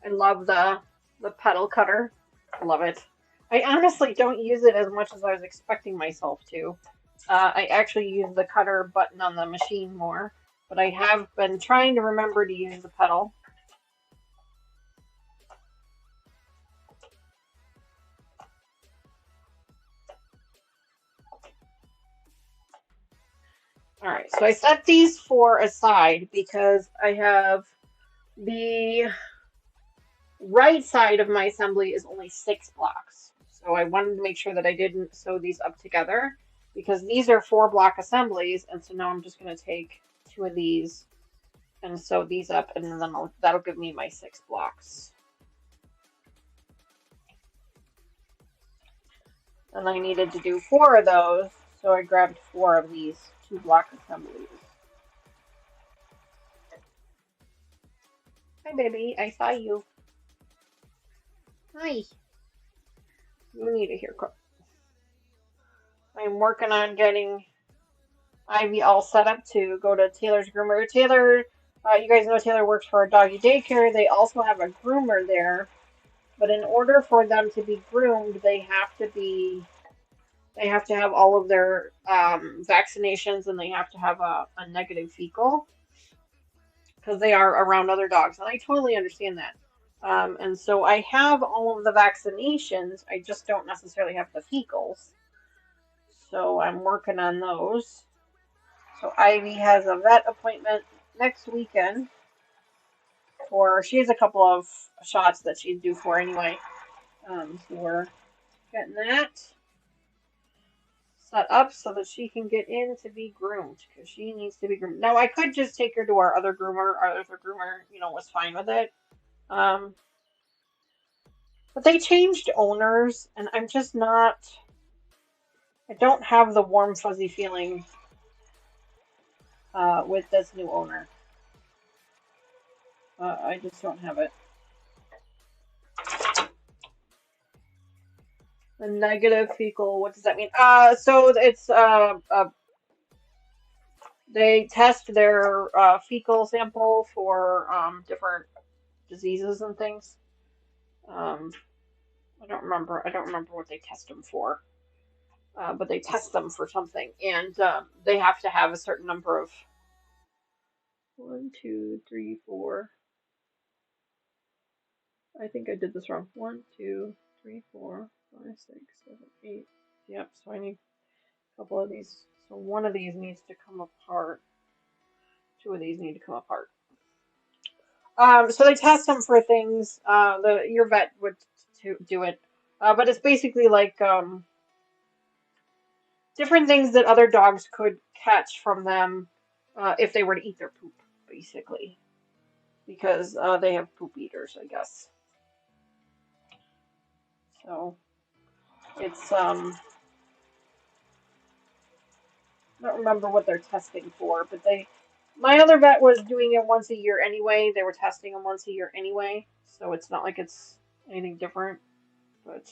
I love the pedal cutter. I love it. I honestly don't use it as much as I was expecting myself to. I actually use the cutter button on the machine more, but I have been trying to remember to use the pedal. Alright, so I set these 4 aside because I have the right side of my assembly is only 6 blocks. So I wanted to make sure that I didn't sew these up together because these are 4 block assemblies, and so now I'm just going to take 2 of these and sew these up, and then that'll give me my 6 blocks. And I needed to do 4 of those, so I grabbed 4 of these 2 block assemblies. Hi, baby. I saw you. Hi. You need a haircut. I'm working on getting Ivy all set up to go to Taylor's groomer. Taylor, you guys know Taylor works for a doggy daycare. They also have a groomer there, but in order for them to be groomed, they have to have all of their vaccinations, and they have to have a negative fecal because they are around other dogs, and I totally understand that. And so I have all of the vaccinations. I just don't necessarily have the fecals. So I'm working on those. So Ivy has a vet appointment next weekend she has a couple of shots that she's due for anyway. So we're getting that set up so that she can get in to be groomed because she needs to be groomed. Now I could just take her to our other groomer. Our other groomer, was fine with it. But they changed owners, and I'm just not. I don't have the warm, fuzzy feeling with this new owner. I just don't have it. The negative fecal, what does that mean? So it's they test their fecal sample for different diseases and things. Um, I don't remember. I don't remember what they test them for. But they test them for something, and they have to have a certain number of 1, 2, 3, 4. I think I did this wrong. 1, 2, 3, 4, 5, 6, 7, 8. Yep. So I need a couple of these. So one of these needs to come apart. Two of these need to come apart. So they test them for things. Your vet would to do it, but it's basically like different things that other dogs could catch from them if they were to eat their poop, basically, because they have poop eaters, I guess. So it's I don't remember what they're testing for, but my other vet was doing it once a year anyway. They were testing them once a year anyway, so it's not like it's anything different. But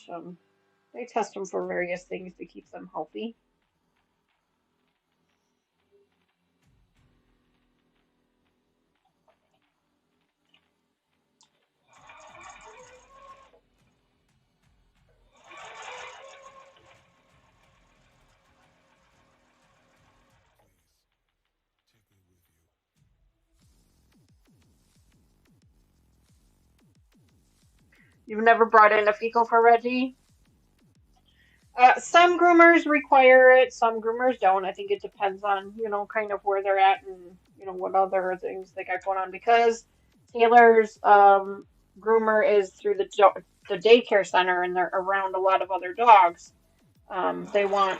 they test them for various things to keep them healthy. You've never brought in a fecal for Reggie? Some groomers require it, some groomers don't. I think it depends on, kind of where they're at and, what other things they got going on. Because Taylor's groomer is through the daycare center and they're around a lot of other dogs. They want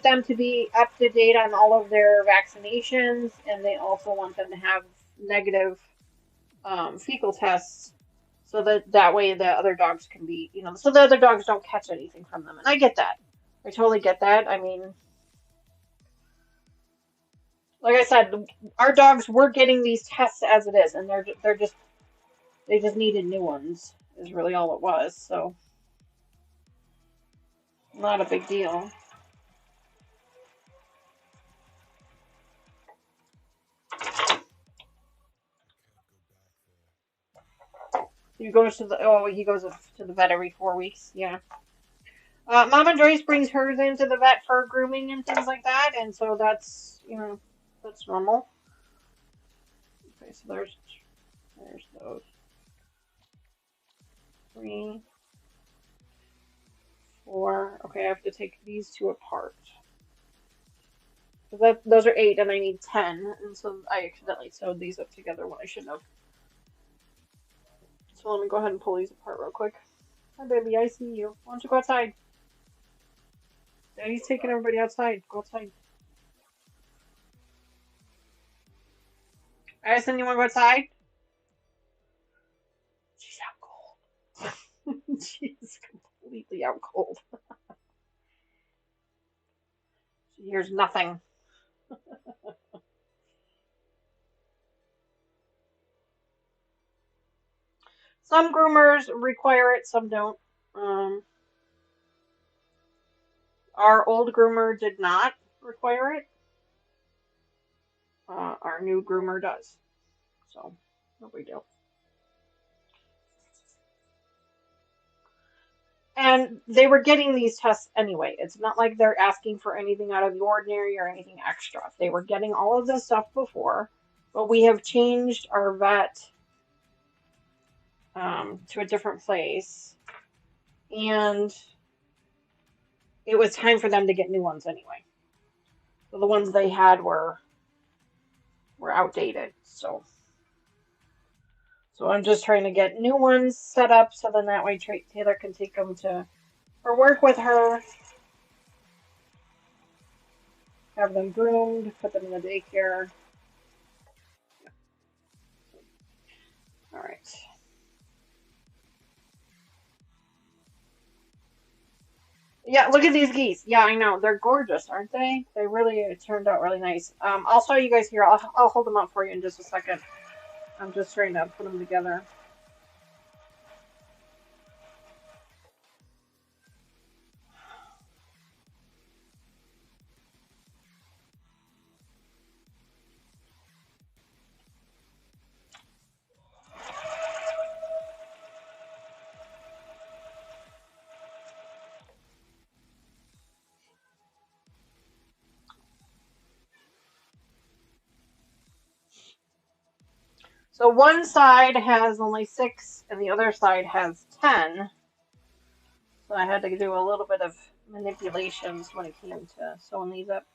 them to be up to date on all of their vaccinations, and they also want them to have negative fecal tests so that way the other dogs can be, so the other dogs don't catch anything from them. And I get that. I totally get that. I mean, like I said, our dogs were getting these tests as it is, and they just needed new ones. Is really all it was. So not a big deal. He goes to the vet every 4 weeks. Yeah. Mama Joyce brings hers into the vet for grooming and things like that, and so that's normal. Okay, so there's those 3, 4. Okay, I have to take these two apart. So those are 8, and I need 10, and so I accidentally sewed these up together when I shouldn't have. So let me go ahead and pull these apart real quick. Hi, baby, I see you. Why don't you go outside? Daddy's taking everybody outside. Go outside. Addison, you want to go outside? She's out cold. She's completely out cold. She hears nothing. Some groomers require it, some don't. Our old groomer did not require it. Our new groomer does. So, no big deal. And they were getting these tests anyway. It's not like they're asking for anything out of the ordinary or anything extra. They were getting all of this stuff before, but we have changed our vet to a different place. And it was time for them to get new ones anyway. So the ones they had were outdated. So I'm just trying to get new ones set up so then that way Taylor can take them for work with her, have them groomed, put them in the daycare. All right. Yeah, look at these geese. Yeah, I know. They're gorgeous, aren't they? They really turned out really nice. I'll show you guys here. I'll hold them up for you in just a second. I'm just trying to put them together. So one side has only 6 and the other side has 10. So I had to do a little bit of manipulations when it came to sewing these up.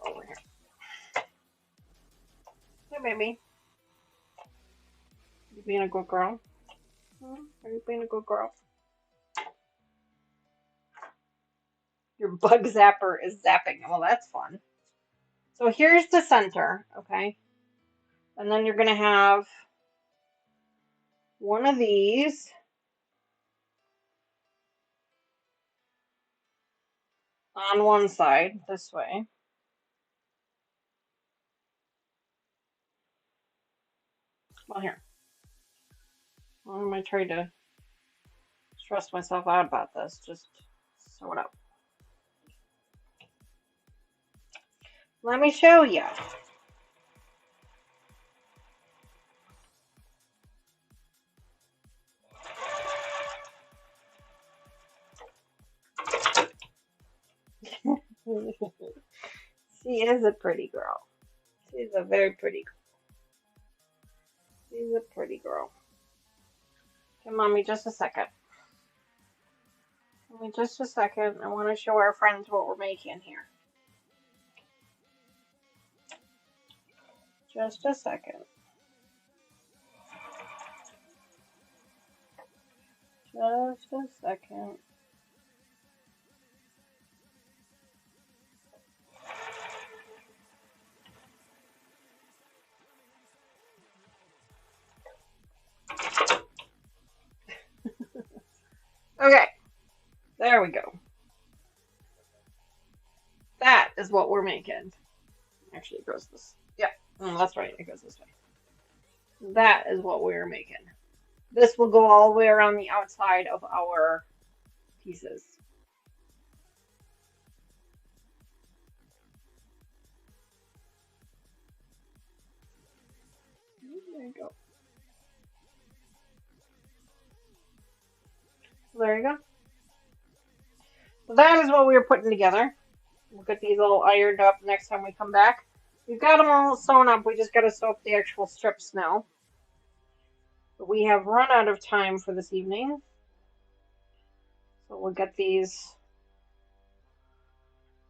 Over here. Hey, baby. You being a good girl? Are you being a good girl? Your bug zapper is zapping. Well, that's fun. So here's the center, okay? And then you're going to have one of these on one side, this way. Well, here. Why am I trying to stress myself out about this? Just sew it up. Let me show you. She is a pretty girl. She's a very pretty girl. She's a pretty girl. Okay, Mommy, just a second. Give me just a second. I want to show our friends what we're making here. Just a second. Just a second. Okay. There we go. That is what we're making. Actually, it goes this. Yeah, that's right. It goes this way. That is what we're making. This will go all the way around the outside of our pieces. There you go. There you go. So that is what we were putting together. We'll get these all ironed up next time we come back. We've got them all sewn up. We just got to sew up the actual strips now. But we have run out of time for this evening. So we'll get these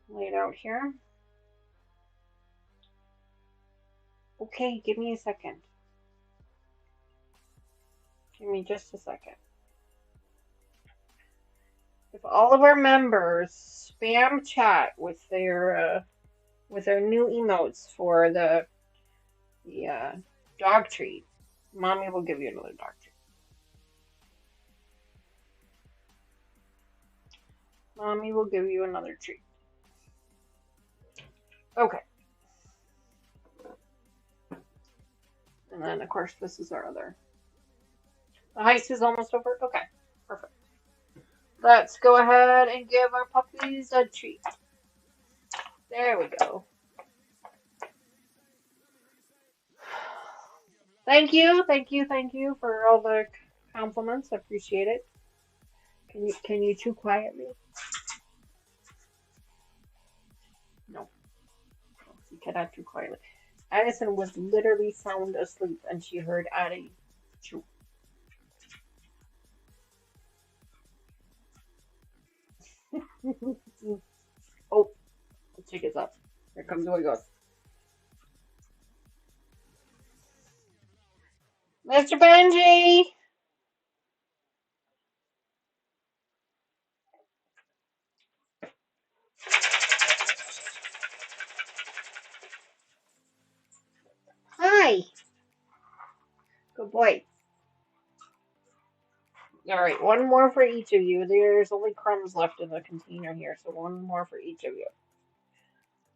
laid out here. Okay, give me a second. Give me just a second. If all of our members spam chat with their new emotes for the dog treat, Mommy will give you another dog treat. Mommy will give you another treat. Okay. And then, of course, this is our other. The heist is almost over. Okay, perfect. Let's go ahead and give our puppies a treat. There we go. Thank you for all the compliments. I appreciate it. Can you chew quietly? No. You cannot chew quietly. Addison was literally sound asleep and she heard Addie chew. Oh, the chick is up. Here comes the goes. Mr. Benji! boy. All right, one more for each of you. There's only crumbs left in the container here, so one more for each of you.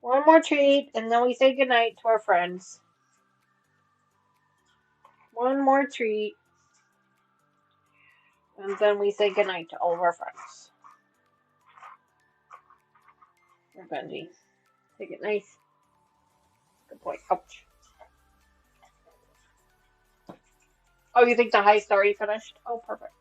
One more treat, and then we say goodnight to our friends. One more treat, and then we say goodnight to all of our friends. Here, Benji. Take it nice. Good boy. Ouch. Oh, you think the heist already finished? Oh, perfect.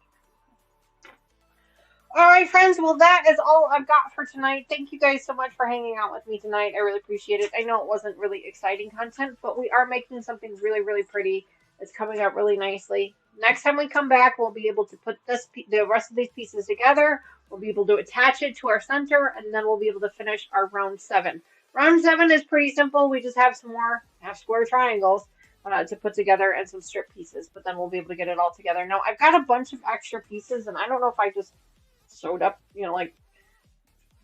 All right, friends. Well, that is all I've got for tonight. Thank you guys so much for hanging out with me tonight. I really appreciate it. I know it wasn't really exciting content, but we are making something really, really pretty. It's coming out really nicely. Next time we come back, we'll be able to put the rest of these pieces together. We'll be able to attach it to our center, and then we'll be able to finish our round 7. Round 7 is pretty simple. We just have some more half-square triangles to put together and some strip pieces, but then we'll be able to get it all together. Now, I've got a bunch of extra pieces, and I don't know if I just sewed up, like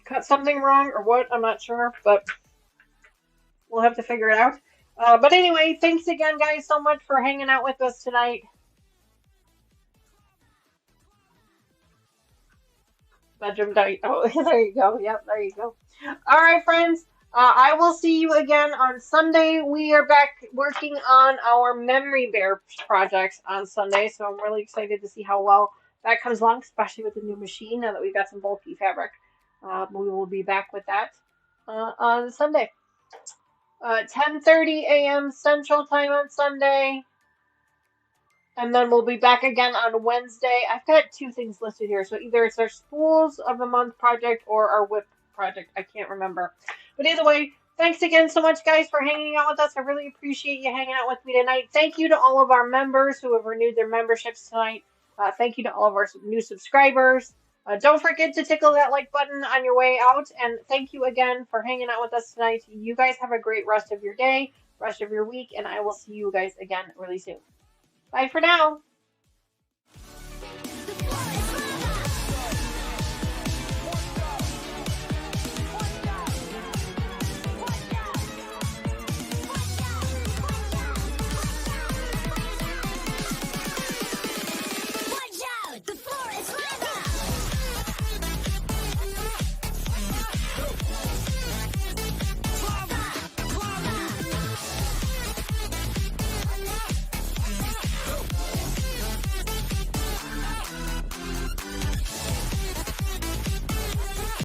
cut something wrong or what. I'm not sure, but we'll have to figure it out. But anyway, thanks again, guys, so much for hanging out with us tonight. Bedroom diet. Oh, there you go. Yep, there you go. All right, friends. I will see you again on Sunday. We are back working on our memory bear projects on Sunday, so I'm really excited to see how well that comes along, especially with the new machine, now that we've got some bulky fabric. We will be back with that on Sunday. 10:30 a.m. Central Time on Sunday. And then we'll be back again on Wednesday. I've got 2 things listed here. So either it's our Spools of the Month project or our Whip project. I can't remember. But either way, thanks again so much, guys, for hanging out with us. I really appreciate you hanging out with me tonight. Thank you to all of our members who have renewed their memberships tonight. Thank you to all of our new subscribers. Don't forget to tickle that like button on your way out. And thank you again for hanging out with us tonight. You guys have a great rest of your day, rest of your week, and I will see you guys again really soon. Bye for now.